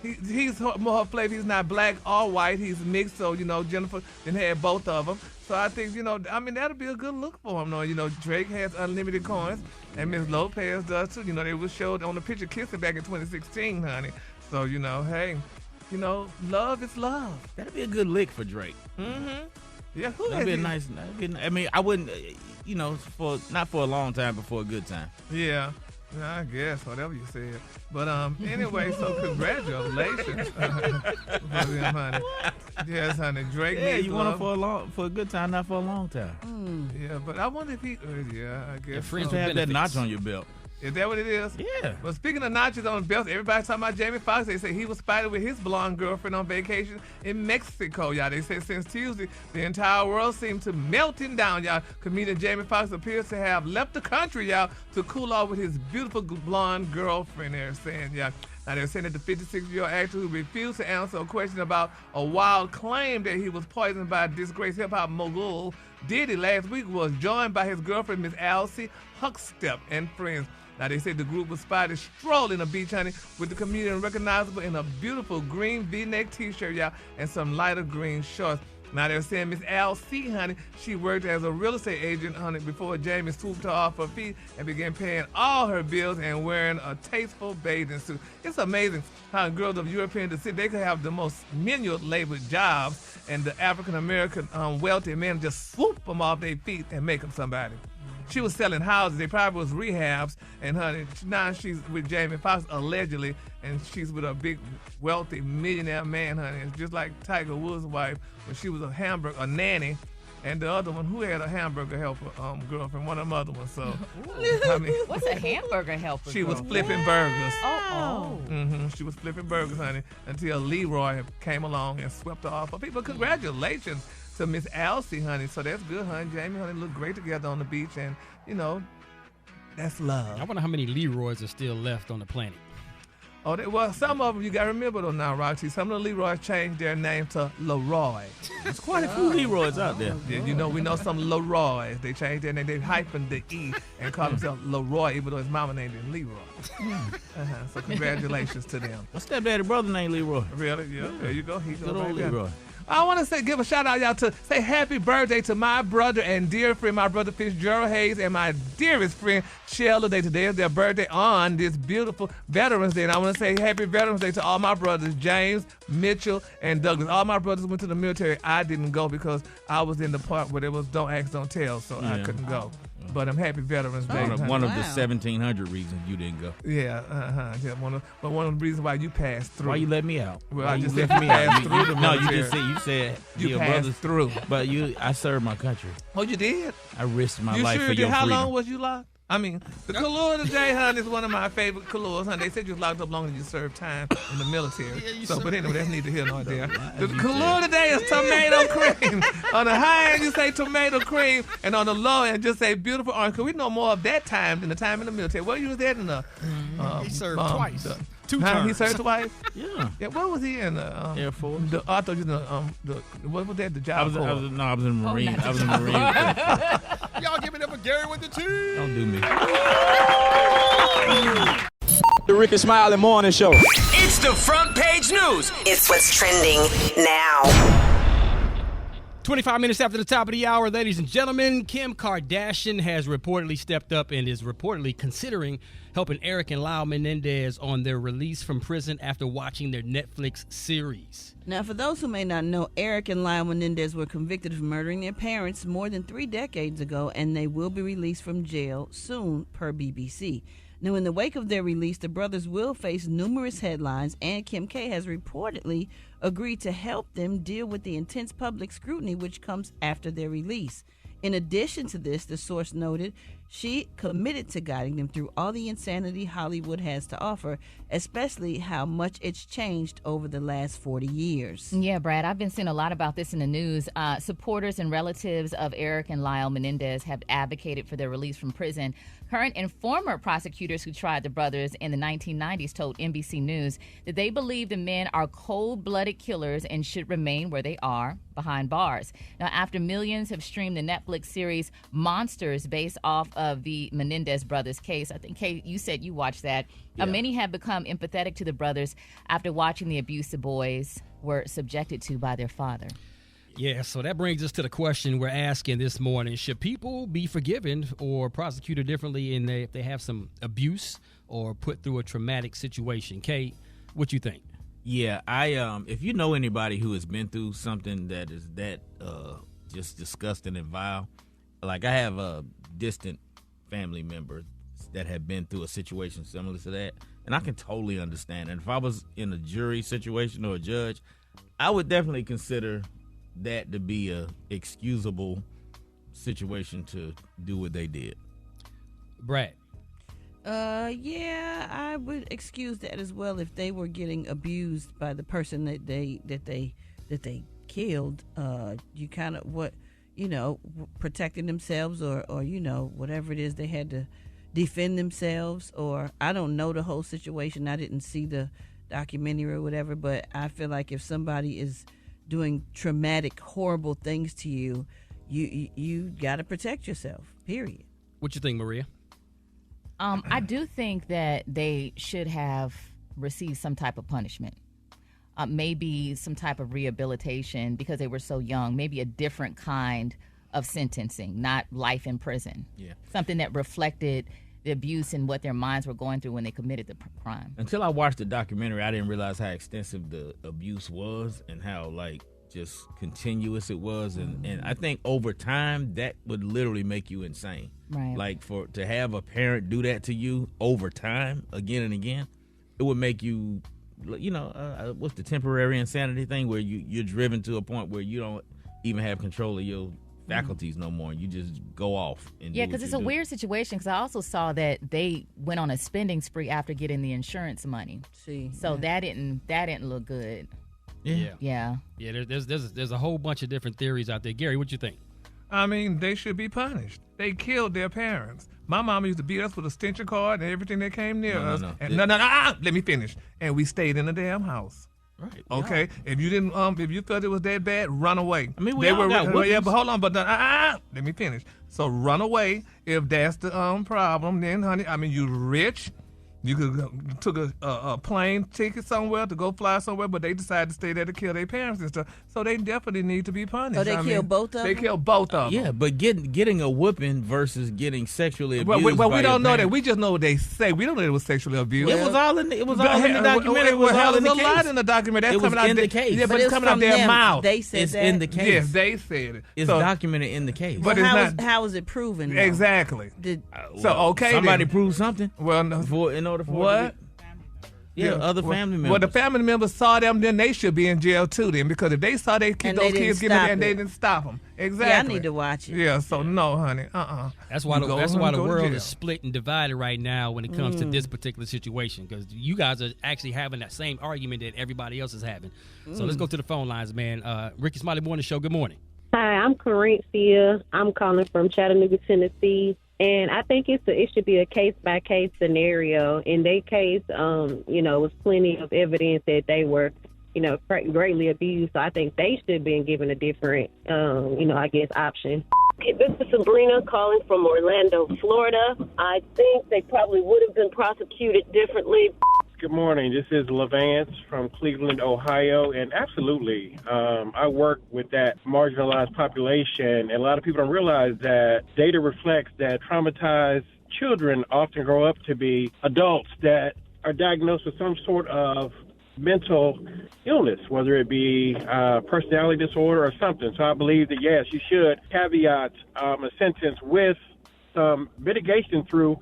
he's more her flavor. He's not black or white. He's mixed. So you know, Jennifer then had both of them. So I think, you know, I mean, that'll be a good look for him. Though, you know, Drake has unlimited coins, and Miss Lopez does too. You know, they were showed on the picture kissing back in 2016, honey. So you know, hey, you know, love is love. That'd be a good lick for Drake. Mm-hmm. Yeah, that'd be a nice. I mean, I wouldn't, you know, not for a long time, but for a good time. Yeah. I guess, whatever you said. But anyway, so congratulations for them, honey. Yes, honey. Drake needs you love. want it for a good time, not for a long time. Yeah, but I wonder if he. I guess. Friends have that notch on your belt. Is that what it is? Yeah. Well, speaking of notches on the belt, everybody's talking about Jamie Foxx. They say he was spotted with his blonde girlfriend on vacation in Mexico, y'all. They say since Tuesday, the entire world seemed to melting down, y'all. Comedian Jamie Foxx appears to have left the country, y'all, to cool off with his beautiful blonde girlfriend, they're saying, y'all. Now, they're saying that the 56-year-old actor who refused to answer a question about a wild claim that he was poisoned by disgraced hip-hop mogul Diddy last week was joined by his girlfriend, Miss Alcee Huckstep, and friends. Now, they say the group was spotted strolling a beach, honey, with the comedian recognizable in a beautiful green V-neck T-shirt, y'all, and some lighter green shorts. Now, they're saying Miss Alcee, honey, she worked as a real estate agent, honey, before Jamie swooped her off her feet and began paying all her bills and wearing a tasteful bathing suit. It's amazing how girls of European descent, they could have the most menial labor jobs, and the African-American wealthy men just swoop them off their feet and make them somebody. She was selling houses. They probably was rehabs. And, honey, now she's with Jamie Foxx, allegedly, and she's with a big, wealthy, millionaire man, honey. It's just like Tiger Woods' wife when she was a nanny, and the other one who had a hamburger helper girlfriend, one of them other ones. So, I mean, what's a hamburger helper? She was flipping burgers. Oh. Mm-hmm. She was flipping burgers, honey, until Leroy came along and swept her off her feet. But congratulations to Miss Alcee, honey. So that's good, honey. Jamie, honey, look great together on the beach, and, you know, that's love. I wonder how many Leroys are still left on the planet. Oh, well, some of them, you got to remember though now, Roxy, some of the Leroys changed their name to Leroy. There's quite a few Leroys out there. Yeah, you know, we know some Leroys. They changed their name. They hyphened the E and called themselves Leroy, even though his mama named him Leroy. So congratulations to them. My stepdaddy brother named Leroy. Really? Yeah, there you go. He's good old Leroy. I want to give a shout out, y'all, to say happy birthday to my brother and dear friend, my brother Fitzgerald Hayes, and my dearest friend Sheila Day. Today is their birthday on this beautiful Veterans Day. And I want to say happy Veterans Day to all my brothers, James, Mitchell, and Douglas. All my brothers went to the military. I didn't go because I was in the part where there was don't ask, don't tell, so I couldn't go. But I'm happy Veterans Day. One of the 1,700 reasons you didn't go. Yeah, yeah. One of the reasons why you passed through. Why you let me out? Well, I just said you passed through the military. No, you said you passed through. But I served my country. Oh, you did? I risked my life for your freedom. How long was you locked? I mean, the Kalua today, honey, is one of my favorite Kaluas, honey. They said you was locked up longer than you served time in the military. But anyway, that's neither here nor there. The Kalua today is tomato cream. On the high end, you say tomato cream, and on the low end, just say beautiful orange. Because we know more of that time than the time in the military. What you was there in the... he served twice. 2 times. He served twice? Yeah. Yeah. What was he in? Air Force. I thought you was in what was that? The job I was in the Marine. I was in the Marine. Y'all give it up for Gary with the team. Don't do me. The Rickey Smiley Morning Show. It's the front page news. It's what's trending now. 25 minutes after the top of the hour, ladies and gentlemen, Kim Kardashian has reportedly stepped up and is reportedly considering helping Eric and Lyle Menendez on their release from prison after watching their Netflix series. Now, for those who may not know, Eric and Lyle Menendez were convicted of murdering their parents more than 3 decades ago, and they will be released from jail soon, per BBC. Now, in the wake of their release, the brothers will face numerous headlines, and Kim K has reportedly agreed to help them deal with the intense public scrutiny which comes after their release. In addition to this, the source noted, she committed to guiding them through all the insanity Hollywood has to offer, especially how much it's changed over the last 40 years. Yeah, Brad, I've been seeing a lot about this in the news. Supporters and relatives of Eric and Lyle Menendez have advocated for their release from prison. Current and former prosecutors who tried the brothers in the 1990s told NBC News that they believe the men are cold-blooded killers and should remain where they are, behind bars. Now, after millions have streamed the Netflix series Monsters based off of the Menendez brothers case, I think, Kate, you said you watched that. Yeah. Many have become empathetic to the brothers after watching the abuse the boys were subjected to by their father. Yeah, so that brings us to the question we're asking this morning. Should people be forgiven or prosecuted differently if they have some abuse or put through a traumatic situation? Kate, what you think? Yeah, if you know anybody who has been through something that is that just disgusting and vile, like I have a distant family member that have been through a situation similar to that, and I can totally understand. And if I was in a jury situation or a judge, I would definitely consider that to be a excusable situation to do what they did. Brad. Yeah, I would excuse that as well if they were getting abused by the person that they killed. You kind of protecting themselves or whatever it is they had to defend themselves, or I don't know the whole situation. I didn't see the documentary or whatever, but I feel like if somebody is doing traumatic, horrible things to you, you got to protect yourself, period. What you think, Maria? I do think that they should have received some type of punishment. Maybe some type of rehabilitation because they were so young. Maybe a different kind of sentencing, not life in prison. Yeah. Something that reflected the abuse and what their minds were going through when they committed the crime. Until I watched the documentary, I didn't realize how extensive the abuse was and how just continuous it was. And I think over time that would literally make you insane. Right. Like to have a parent do that to you over time, again and again, it would make you, what's the temporary insanity thing where you're driven to a point where you don't even have control of your faculties no more. You just go off. And yeah, because it's a weird situation. Because I also saw that they went on a spending spree after getting the insurance money. So that didn't look good. Yeah. There's a whole bunch of different theories out there. Gary, what you think? I mean, they should be punished. They killed their parents. My mama used to beat us with a extension cord and everything that came near us. And let me finish. And we stayed in the damn house. Right. Okay. Yeah. If you didn't, if you felt it was that bad, run away. I mean, we all got whoopings. Yeah, but hold on. But let me finish. So run away if that's the problem. Then, honey, I mean, you rich. You could took a plane ticket somewhere to go fly somewhere, but they decided to stay there to kill their parents and stuff. So they definitely need to be punished. So they killed both of them? They killed both of them. Yeah, but getting a whooping versus getting sexually abused. Well, we don't know parents. that. We just know what they say. We don't know it was sexually abused. It was all in the documentary. It was all in the case. There's a lot in the documentary. That's it was coming in out the case. Yeah, but it's coming out their mouth. They said it's that. in the case. Yes, they said it. It's documented in the case. But how is it proven? Though? Exactly. Somebody proved something. Well, no. In order for what? Yeah, other family members. Well, the family members saw them, then they should be in jail too. Then, because if they saw those kids getting and they didn't stop them, exactly. Yeah, I need to watch it. Yeah, so no, honey, That's why the world is split and divided right now when it comes to this particular situation. Because you guys are actually having that same argument that everybody else is having. So let's go to the phone lines, man. Rickey Smiley Morning Show. Good morning. Hi, I'm Corinthia. I'm calling from Chattanooga, Tennessee. And I think it should be a case-by-case scenario. In their case, was plenty of evidence that they were, greatly abused. So I think they should have been given a different, option. Okay, this is Sabrina calling from Orlando, Florida. I think they probably would have been prosecuted differently. Good morning. This is Levance from Cleveland, Ohio. And absolutely, I work with that marginalized population. And a lot of people don't realize that data reflects that traumatized children often grow up to be adults that are diagnosed with some sort of mental illness, whether it be personality disorder or something. So I believe that, yes, you should caveat a sentence with some mitigation through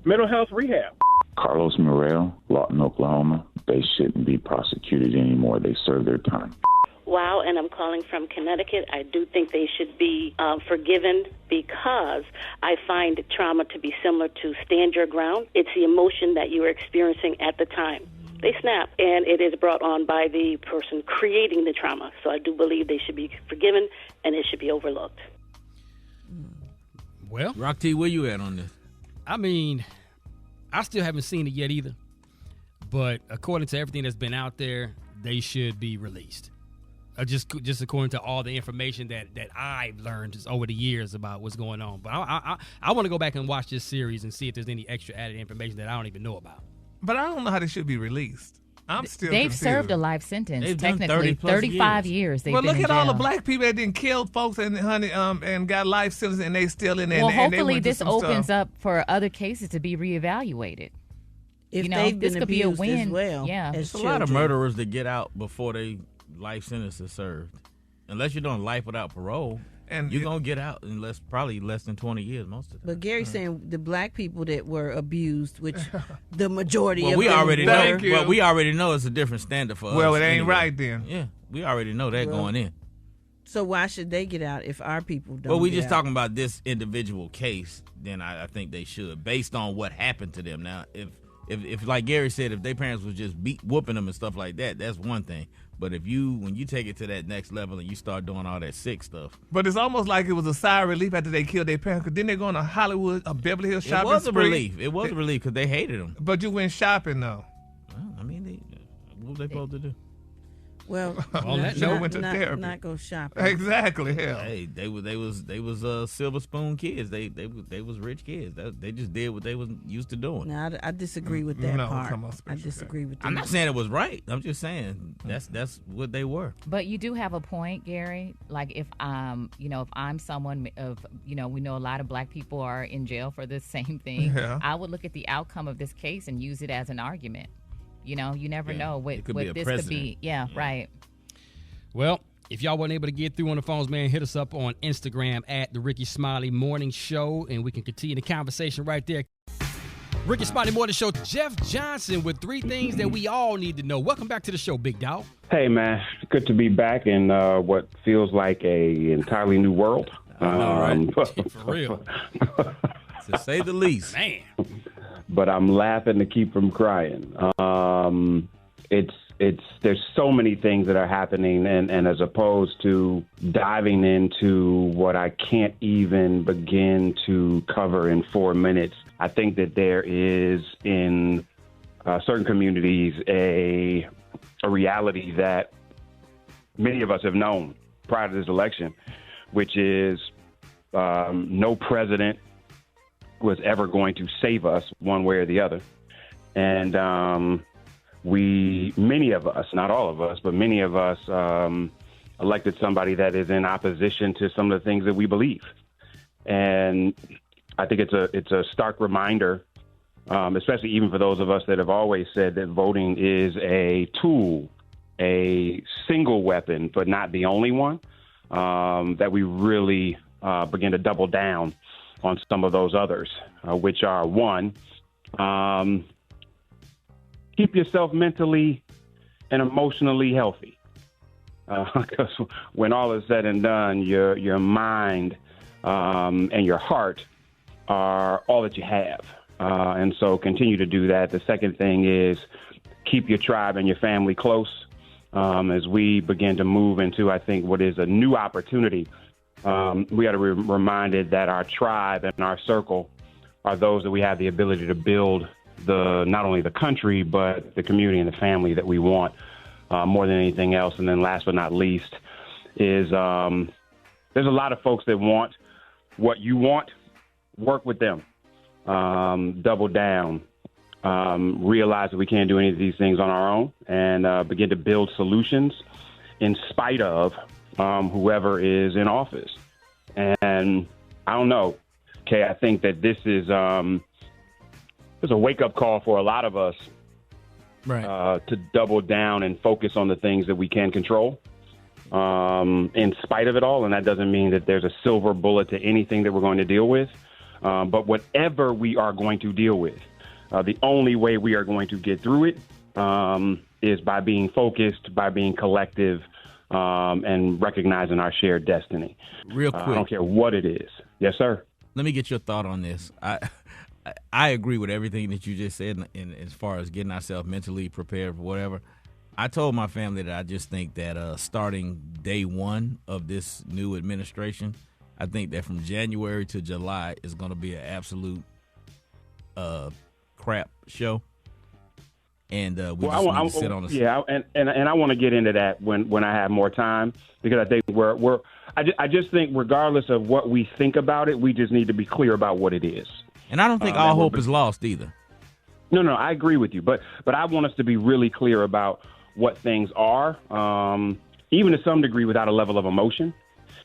mental health rehab. Carlos Morial, Lawton, Oklahoma. They shouldn't be prosecuted anymore. They serve their time. Wow, and I'm calling from Connecticut. I do think they should be forgiven because I find trauma to be similar to stand your ground. It's the emotion that you are experiencing at the time. They snap, and it is brought on by the person creating the trauma. So I do believe they should be forgiven, and it should be overlooked. Well, Rock T, where you at on this? I mean, I still haven't seen it yet either. But according to everything that's been out there, they should be released. Just according to all the information that I've learned just over the years about what's going on. But I want to go back and watch this series and see if there's any extra added information that I don't even know about. But I don't know how they should be released. I'm still They've confused. served a life sentence. They've done Technically, 35 years. They've Well, been look in at all the jail. black people that didn't kill folks and got life sentences, and they still in there. Well, and they hopefully went through this some opens stuff. up for other cases to be reevaluated. If you know, they've this been could be a abused win. as well. Yeah, There's a lot of murderers that get out before they life sentence is served. Unless you're doing life without parole, and you're going to get out in probably less than 20 years most of the time. But Gary's saying the black people that were abused, which the majority Well, of we them already were. know. Well, we already know it's a different standard for us. Well, it ain't anyway. right then. Yeah, we already know that going in. So why should they get out if our people don't? Well, we get just out? talking about this individual case. Then I think they should, based on what happened to them. Now, if like Gary said, if their parents was just whooping them and stuff like that, that's one thing. But when you take it to that next level and you start doing all that sick stuff, But it's almost like it was a sigh of relief after they killed their parents. Because then they're going to Hollywood, a Beverly Hills shopping it was a spree. relief. It was a relief because they hated them. But you went shopping though. Well, I mean, what were they supposed to do? Well, went to therapy. Not go shopping. Exactly. Hell. Hey, they was silver spoon kids. They was rich kids. They just did what they was used to doing. No, I disagree with that part. come on, I disagree with that. I'm not saying it was right. I'm just saying that's what they were. But you do have a point, Gary. Like if if I'm someone of, we know a lot of black people are in jail for the same thing. Yeah. I would look at the outcome of this case and use it as an argument. You never know what it could be a this precedent. could be. Yeah, right. Well, if y'all weren't able to get through on the phones, man, hit us up on Instagram at the Rickey Smiley Morning Show, and we can continue the conversation right there. Rickey Smiley Morning Show, Jeff Johnson with 3 things that we all need to know. Welcome back to the show, big dog. Hey, man. Good to be back in what feels like a entirely new world. For real. To say the least. Man. But I'm laughing to keep from crying. There's so many things that are happening, and as opposed to diving into what I can't even begin to cover in 4 minutes, I think that there is in certain communities a reality that many of us have known prior to this election, which is no president was ever going to save us one way or the other. And many of us, not all of us, but many of us elected somebody that is in opposition to some of the things that we believe. And I think it's a stark reminder, especially even for those of us that have always said that voting is a tool, a single weapon, but not the only one, that we really begin to double down on some of those others, which are, one, keep yourself mentally and emotionally healthy. Because when all is said and done, your mind and your heart are all that you have. And so continue to do that. The second thing is keep your tribe and your family close as we begin to move into, I think, what is a new opportunity. We got to be reminded that our tribe and our circle are those that we have the ability to build not only the country, but the community and the family that we want more than anything else. And then last but not least is there's a lot of folks that want what you want, work with them. Double down. Realize that we can't do any of these things on our own, and begin to build solutions in spite of whoever is in office. And I don't know, Kay, I think that this is there's a wake-up call for a lot of us, right? To double down and focus on the things that we can control in spite of it all. And that doesn't mean that there's a silver bullet to anything that we're going to deal with. But whatever we are going to deal with, the only way we are going to get through it is by being focused, by being collective, and recognizing our shared destiny. Real quick. I don't care what it is. Yes, sir. Let me get your thought on this. I agree with everything that you just said in as far as getting ourselves mentally prepared for whatever. I told my family that I just think that starting day one of this new administration, I think that from January to July is going to be an absolute crap show. And we just need to sit on the and I want to get into that when I have more time, because I think I just think regardless of what we think about it, we just need to be clear about what it is. And I don't think all hope is lost either. No, I agree with you, but I want us to be really clear about what things are, even to some degree without a level of emotion.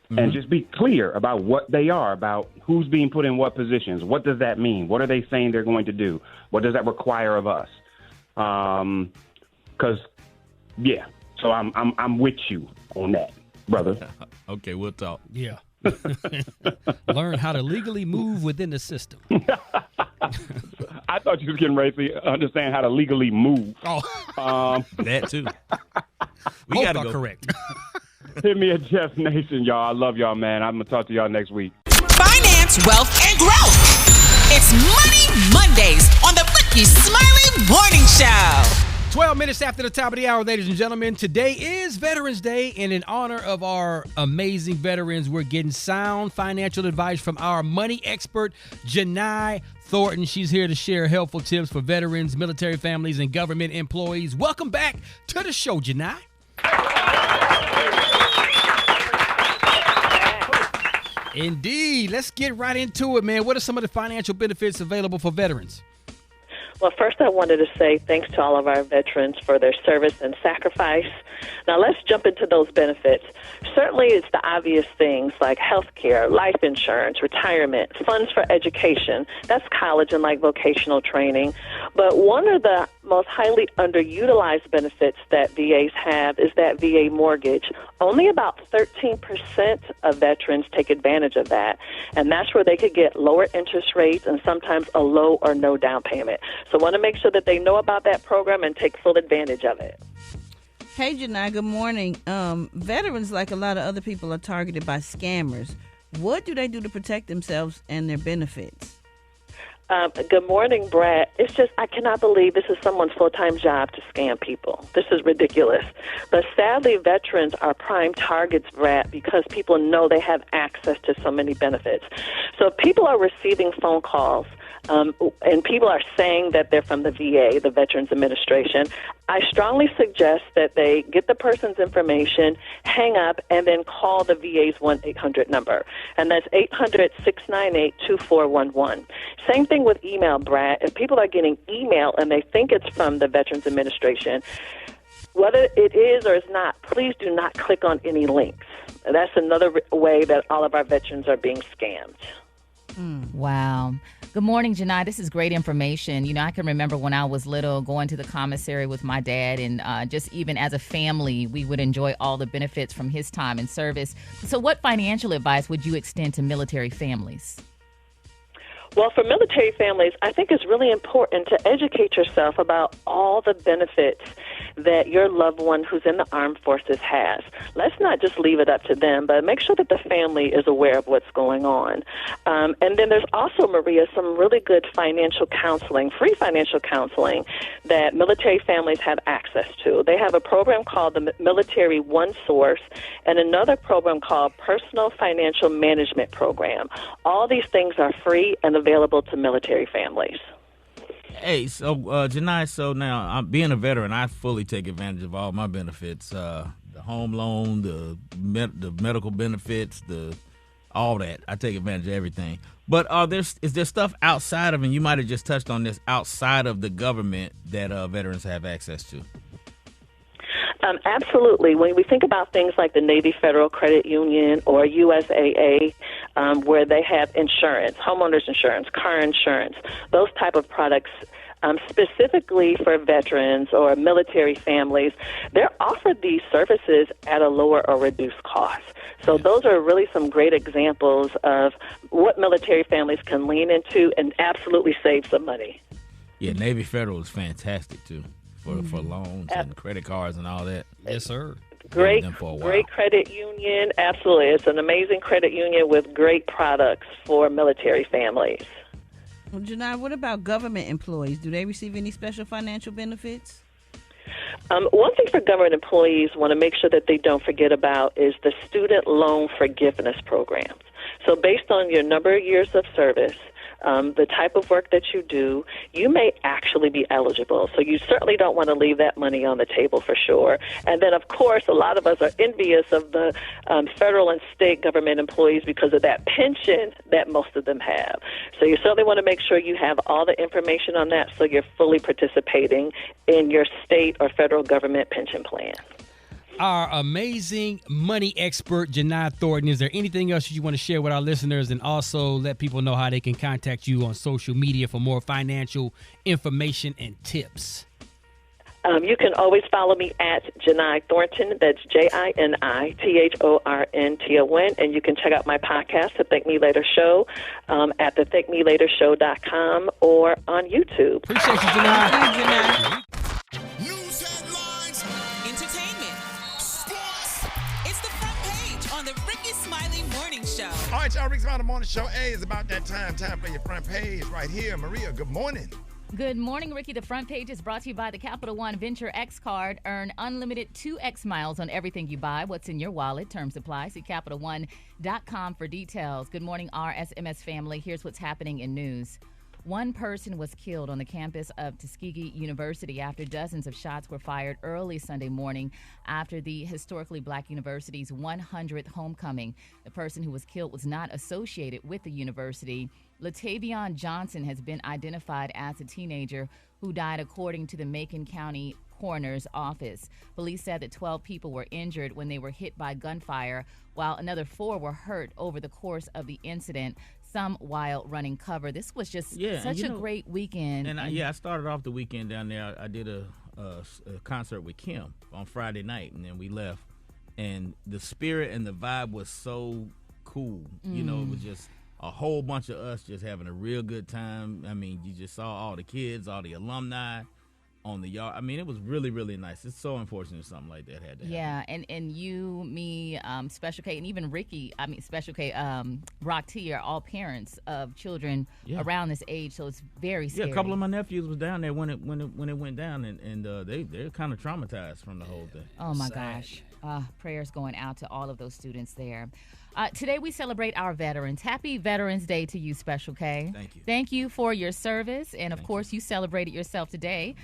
And just be clear about what they are, about who's being put in what positions. What does that mean? What are they saying they're going to do? What does that require of us? Because, so I'm with you on that, brother. Okay, we'll talk. Yeah. Learn how to legally move within the system. I thought you was getting ready to understand how to legally move. That too. We got to go. Correct. Hit me at Jeff Nation, y'all. I love y'all, man. I'm going to talk to y'all next week. Finance, wealth, and growth. It's Money Mondays on the Rickey Smiley Morning Show. 12 minutes after the top of the hour, ladies and gentlemen. Today is Veterans Day, and in honor of our amazing veterans, we're getting sound financial advice from our money expert, Jini Thornton. She's here to share helpful tips for veterans, military families, and government employees. Welcome back to the show, Jini. Indeed. Let's get right into it, man. What are some of the financial benefits available for veterans? Well, first I wanted to say thanks to all of our veterans for their service and sacrifice. Now let's jump into those benefits. Certainly it's the obvious things like health care, life insurance, retirement, funds for education. That's college and like vocational training. But one of the most highly underutilized benefits that VAs have is that VA mortgage. Only about 13% of veterans take advantage of that. And that's where they could get lower interest rates and sometimes a low or no down payment. So I want to make sure that they know about that program and take full advantage of it. Hey, Jini, good morning. Veterans, like a lot of other people, are targeted by scammers. What do they do to protect themselves and their benefits? Good morning, Brat. It's just, I cannot believe this is someone's full-time job to scam people. This is ridiculous. But sadly, veterans are prime targets, Brat, because people know they have access to so many benefits. So if people are receiving phone calls, and people are saying that they're from the VA, the Veterans Administration, I strongly suggest that they get the person's information, hang up, and then call the VA's 1-800 number. And that's 800-698-2411. Same thing with email, Brad. If people are getting email and they think it's from the Veterans Administration, whether it is or is not, please do not click on any links. That's another way that all of our veterans are being scammed. Wow. Good morning, Jini. This is great information. You know, I can remember when I was little going to the commissary with my dad, and just even as a family, we would enjoy all the benefits from his time in service. So what financial advice would you extend to military families? Well, for military families, I think it's really important to educate yourself about all the benefits that your loved one who's in the armed forces has. Let's not just leave it up to them, but make sure that the family is aware of what's going on. And then there's also, Maria, some really good financial counseling, free financial counseling that military families have access to. They have a program called the Military One Source and another program called Personal Financial Management Program. All these things are free and available to military families. Hey, so Jini, so now I'm being a veteran, I fully take advantage of all my benefits, the home loan, the medical benefits, all that. I take advantage of everything. But is there stuff outside of, and you might have just touched on this, outside of the government that veterans have access to? Absolutely. When we think about things like the Navy Federal Credit Union or USAA, where they have insurance, homeowners insurance, car insurance, those type of products specifically for veterans or military families, they're offered these services at a lower or reduced cost. So those are really some great examples of what military families can lean into and absolutely save some money. Yeah, Navy Federal is fantastic, too, for loans and credit cards and all that. Yes, sir. Great credit union. Absolutely. It's an amazing credit union with great products for military families. Well, Jini, what about government employees? Do they receive any special financial benefits? One thing for government employees want to make sure that they don't forget about is the student loan forgiveness programs. So based on your number of years of service, the type of work that you do, you may actually be eligible. So you certainly don't want to leave that money on the table for sure. And then, of course, a lot of us are envious of the federal and state government employees because of that pension that most of them have. So you certainly want to make sure you have all the information on that so you're fully participating in your state or federal government pension plan. Our amazing money expert, Jini Thornton. Is there anything else you want to share with our listeners, and also let people know how they can contact you on social media for more financial information and tips? You can always follow me at Jini Thornton. That's JiniThornton. And you can check out my podcast, The Thank Me Later Show, at thethankmelatorshow.com or on YouTube. Appreciate you, Jini. Thank you, Jini. Rickey Smiley Morning Show. All right, y'all, Rickey Smiley Morning Show. Hey, it's about that time. Time for your front page right here. Maria, good morning. Good morning, Ricky. The front page is brought to you by the Capital One Venture X card. Earn unlimited 2X miles on everything you buy. What's in your wallet? Terms apply. See CapitalOne.com for details. Good morning, RSMS family. Here's what's happening in news. One person was killed on the campus of Tuskegee University after dozens of shots were fired early Sunday morning after the historically black university's 100th homecoming. The person who was killed was not associated with the university. Latavion Johnson has been identified as a teenager who died, according to the Macon County Coroner's Office. Police said that 12 people were injured when they were hit by gunfire, while another 4 were hurt over the course of the incident, some while running cover. This was just such a great weekend. And I started off the weekend down there. I did a concert with Kim on Friday night, and then we left. And the spirit and the vibe was so cool. You know, it was just a whole bunch of us just having a real good time. I mean, you just saw all the kids, all the alumni on the yard. I mean, it was really, really nice. It's so unfortunate something like that had to happen. Yeah, and you, me, Special K, and even Ricky, Special K, Rock T are all parents of children around this age, so it's very scary. Yeah, a couple of my nephews was down there when it went down, and they're kind of traumatized from the whole thing. Oh, my gosh. Prayers going out to all of those students there. Today we celebrate our veterans. Happy Veterans Day to you, Special K. Thank you. Thank you for your service, and of course you celebrated yourself today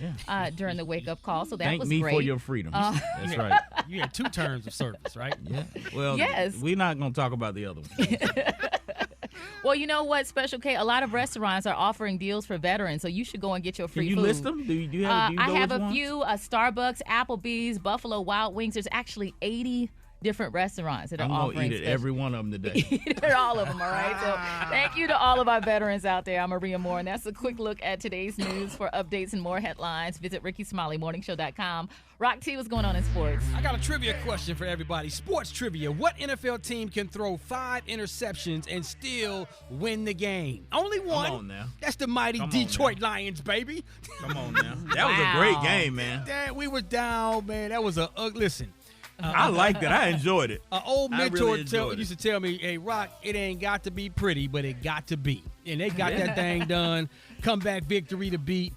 during the wake-up call, so that was great. Thank me for your freedom. That's right. You had 2 terms of service, right? Yeah. Well, we're not going to talk about the other one. Well, you know what, Special K? A lot of restaurants are offering deals for veterans, so you should go and get your free food. Can you list them? Do you have? I have a few: Starbucks, Applebee's, Buffalo Wild Wings. There's actually 80 different restaurants that are offering. I'm gonna eat at every one of them today. Eat at all of them, all right? So thank you to all of our veterans out there. I'm Maria Moore, and that's a quick look at today's news. For updates and more headlines, visit RickeySmileyMorningShow.com. Rock T, what's going on in sports? I got a trivia question for everybody. Sports trivia. What NFL team can throw 5 interceptions and still win the game? Only one. Come on now. That's the mighty Detroit Lions, baby. Come on now. That was a great game, man. Dad, we were down, man. That was listen. I liked it. I enjoyed it. An old mentor used to tell me, hey, Rock, it ain't got to be pretty, but it got to be. And they got that thing done. Comeback victory to beat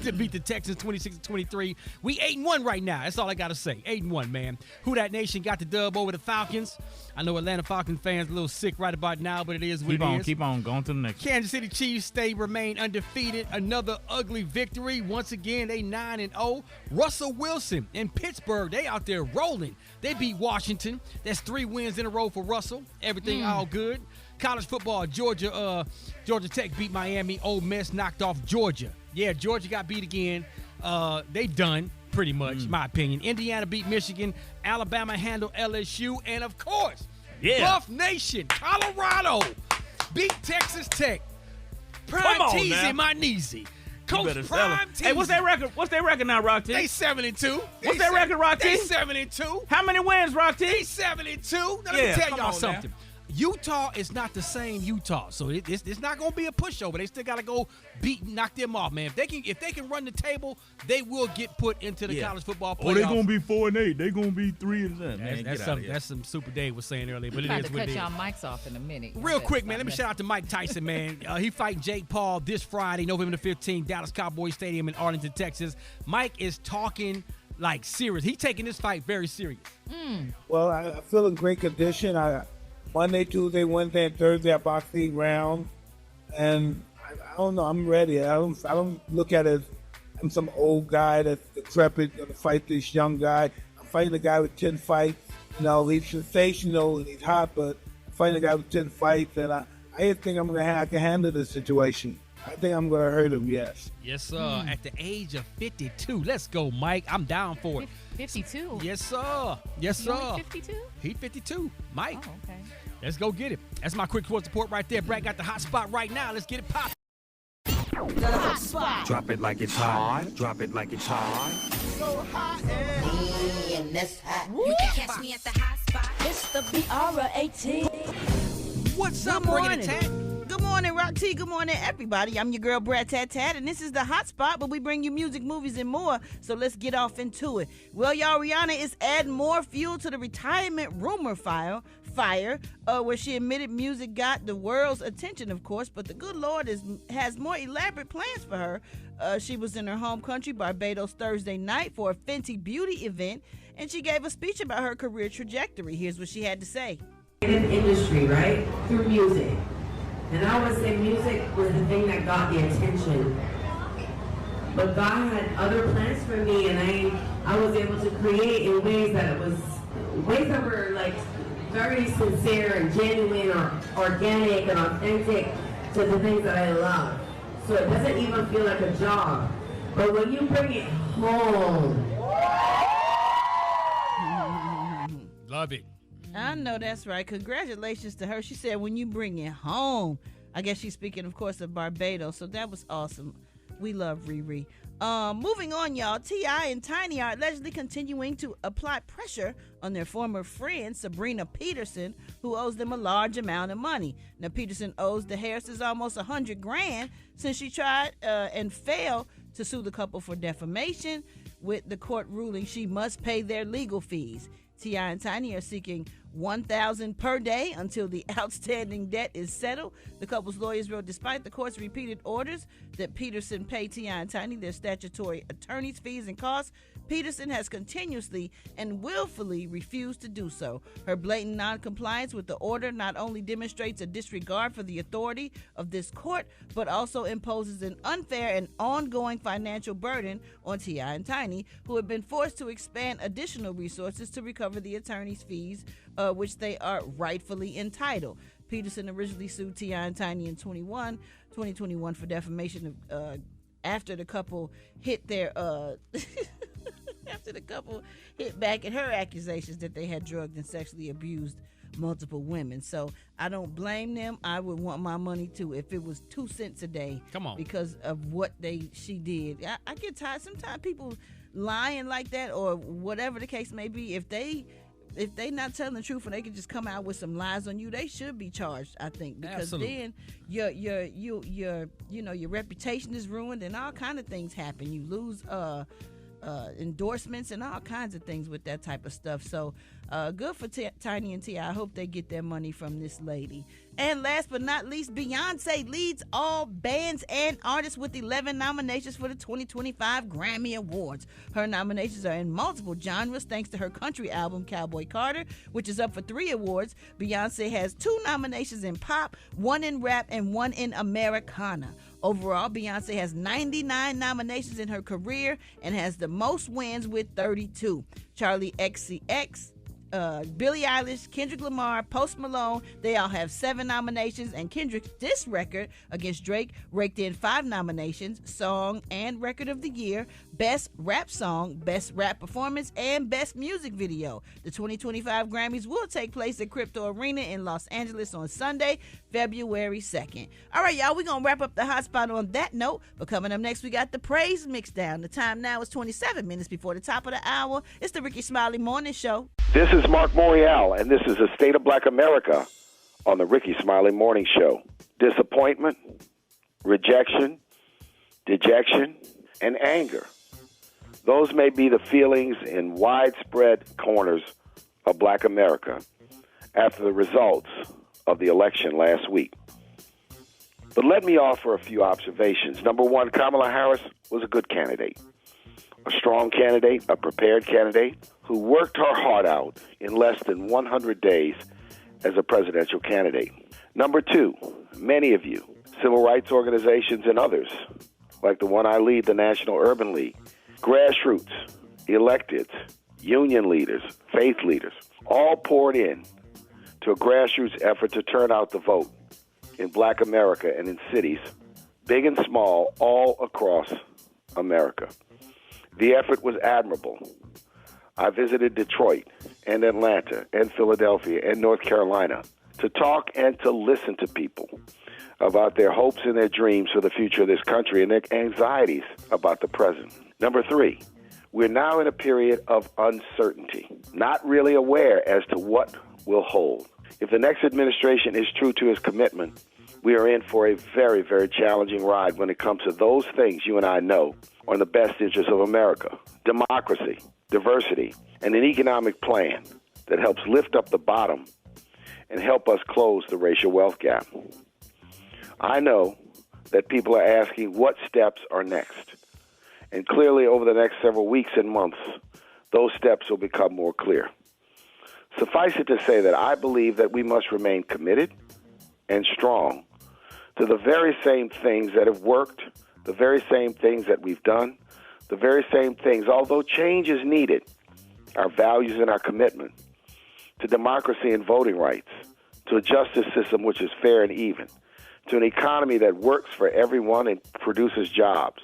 to beat the Texans 26-23. We 8-1 right now. That's all I got to say. 8-1, man. Who Dat Nation got the dub over the Falcons. I know Atlanta Falcons fans a little sick right about now, but it is what it is. Keep on going to the next. Kansas City Chiefs remain undefeated. Another ugly victory. Once again, they 9-0. Russell Wilson in Pittsburgh, they out there rolling. They beat Washington. That's 3 wins in a row for Russell. Everything all good. College football, Georgia Tech beat Miami. Ole Miss knocked off Georgia. Yeah, Georgia got beat again. They done, pretty much, my opinion. Indiana beat Michigan. Alabama handled LSU. And, of course, Buff Nation, Colorado beat Texas Tech. Prime Teasy, my kneesy. Coach Prime Teasy. Hey, what's their record? What's their record now, Rock T? They 7-2. What's their record, Rock T? They 7-2. How many wins, Rock T? They 7-2. Now, let me tell y'all something. Now. Utah is not the same Utah, so it's not going to be a pushover. They still got to go knock them off, man. If they can run the table, they will get put into the college football playoffs. Oh, they're going to be 4-8. They're going to be 3-7. That's some Super Dave was saying earlier, but it is what it is. Cut y'all mics off in a minute. Real quick, man, let me shout out to Mike Tyson, man. He fighting Jake Paul this Friday, November the 15th, Dallas Cowboys Stadium in Arlington, Texas. Mike is talking like serious. He's taking this fight very serious. Well, I feel in great condition. Monday, Tuesday, Wednesday, and Thursday I box 8 rounds, and I don't know. I'm ready. I don't look at it as I'm some old guy that's decrepit going to fight this young guy. I'm fighting a guy with 10 fights. You know, he's sensational and he's hot, but I'm fighting a guy with 10 fights, and I just think I can handle this situation. I think I'm going to hurt him. Yes. Yes, sir. At the age of 52, let's go, Mike. I'm down for it. 52. Yes, sir. Yes, sir. 52. He 52. Mike. Oh, okay. Let's go get it. That's my quick sports report right there. Brat got the hot spot right now. Let's get it popping. The hot spot. Drop it like it's hot. Drop it like it's hot. So hot and that's hot. You can catch me at the hot spot. It's the BR18. What's up, Bringing It Tat? Good morning, Rock T. Good morning, everybody. I'm your girl, Brat Tat Tat, and this is the hot spot, but we bring you music, movies, and more. So let's get off into it. Well, y'all, Rihanna is adding more fuel to the retirement rumor fire, where she admitted music got the world's attention, of course, but the good Lord has more elaborate plans for her. She was in her home country, Barbados, Thursday night for a Fenty Beauty event, and she gave a speech about her career trajectory. Here's what she had to say. In an industry, right? Through music. And I would say music was the thing that got the attention. But God had other plans for me, and I was able to create in ways that were like very sincere and genuine or organic and authentic to the things that I love. So it doesn't even feel like a job. But when you bring it home. Love it. I know that's right. Congratulations to her. She said when you bring it home. I guess she's speaking, of course, of Barbados. So that was awesome. We love Riri. Moving on, y'all. T.I. and Tiny are allegedly continuing to apply pressure on their former friend, Sabrina Peterson, who owes them a large amount of money. Now, Peterson owes the Harrises almost $100,000 since she tried and failed to sue the couple for defamation, with the court ruling she must pay their legal fees. T.I. and Tiny are seeking $1,000 per day until the outstanding debt is settled. The couple's lawyers wrote, despite the court's repeated orders that Peterson pay T.I. and Tiny their statutory attorney's fees and costs, Peterson has continuously and willfully refused to do so. Her blatant noncompliance with the order not only demonstrates a disregard for the authority of this court, but also imposes an unfair and ongoing financial burden on T.I. and Tiny, who have been forced to expand additional resources to recover the attorney's fees, which they are rightfully entitled. Peterson originally sued T.I. and Tiny in 2021 for defamation after the couple hit their after the couple hit back at her accusations that they had drugged and sexually abused multiple women. So I don't blame them. I would want my money too if it was 2 cents a day. Come on. Because of what she did. I get tired. Sometimes people lying like that or whatever the case may be, if they not telling the truth and they can just come out with some lies on you, they should be charged, I think, because then your reputation is ruined and all kind of things happen. You lose endorsements and all kinds of things with that type of stuff. So good for Tiny and T.I. I hope they get their money from this lady. And last but not least, Beyonce leads all bands and artists with 11 nominations for the 2025 Grammy Awards. Her nominations are in multiple genres thanks to her country album, Cowboy Carter, which is up for 3 awards. Beyonce has 2 nominations in pop, 1 in rap, and 1 in Americana. Overall, Beyonce has 99 nominations in her career and has the most wins with 32. Charlie XCX, Billie Eilish, Kendrick Lamar, Post Malone, they all have 7 nominations, and Kendrick's diss record against Drake raked in 5 nominations: Song and Record of the Year, Best Rap Song, Best Rap Performance, and Best Music Video. The 2025 Grammys will take place at Crypto Arena in Los Angeles on Sunday, February 2nd. All right, y'all, we're going to wrap up the hot spot on that note, but coming up next, we got the praise mix down. The time now is 27 minutes before the top of the hour. It's the Rickey Smiley Morning Show. This is Marc Morial, and this is the State of Black America on the Rickey Smiley Morning Show. Disappointment, rejection, dejection, and anger. Those may be the feelings in widespread corners of Black America after the results of the election last week. But let me offer a few observations. Number one, Kamala Harris was a good candidate, a strong candidate, a prepared candidate who worked her heart out in less than 100 days as a presidential candidate. Number two, many of you, civil rights organizations and others, like the one I lead, the National Urban League, grassroots, electeds, union leaders, faith leaders, all poured in to a grassroots effort to turn out the vote in Black America and in cities, big and small, all across America. The effort was admirable. I visited Detroit and Atlanta and Philadelphia and North Carolina to talk and to listen to people about their hopes and their dreams for the future of this country and their anxieties about the present. Number three, we're now in a period of uncertainty, not really aware as to what will hold. If the next administration is true to its commitment, we are in for a very, very challenging ride when it comes to those things you and I know are in the best interest of America: democracy, diversity, and an economic plan that helps lift up the bottom and help us close the racial wealth gap. I know that people are asking what steps are next. And clearly over the next several weeks and months, those steps will become more clear. Suffice it to say that I believe that we must remain committed and strong to the very same things that have worked, the very same things that we've done, the very same things, although change is needed, our values and our commitment to democracy and voting rights, to a justice system which is fair and even, to an economy that works for everyone and produces jobs,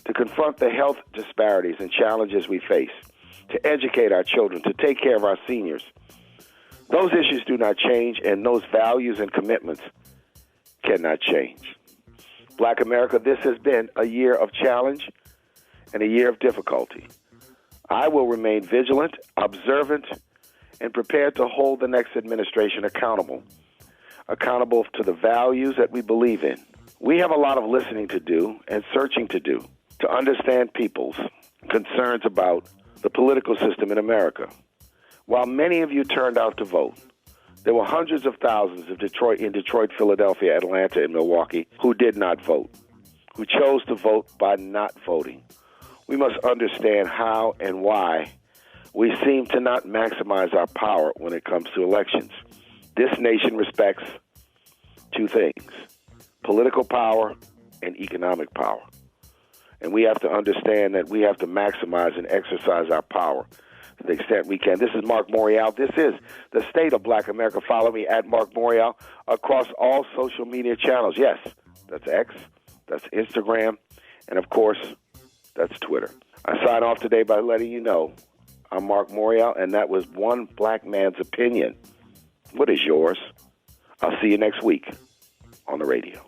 to confront the health disparities and challenges we face, to educate our children, to take care of our seniors. Those issues do not change, and those values and commitments cannot change. Black America, this has been a year of challenge and a year of difficulty. I will remain vigilant, observant, and prepared to hold the next administration accountable to the values that we believe in. We have a lot of listening to do and searching to do to understand people's concerns about the political system in America. While many of you turned out to vote, there were hundreds of thousands in Detroit, Philadelphia, Atlanta, and Milwaukee who did not vote, who chose to vote by not voting. We must understand how and why we seem to not maximize our power when it comes to elections. This nation respects two things: political power and economic power. And we have to understand that we have to maximize and exercise our power to the extent we can. This is Marc Morial. This is the State of Black America. Follow me at Marc Morial across all social media channels. Yes, that's X, that's Instagram, and of course, that's Twitter. I sign off today by letting you know I'm Marc Morial, and that was one black man's opinion. What is yours? I'll see you next week on the radio.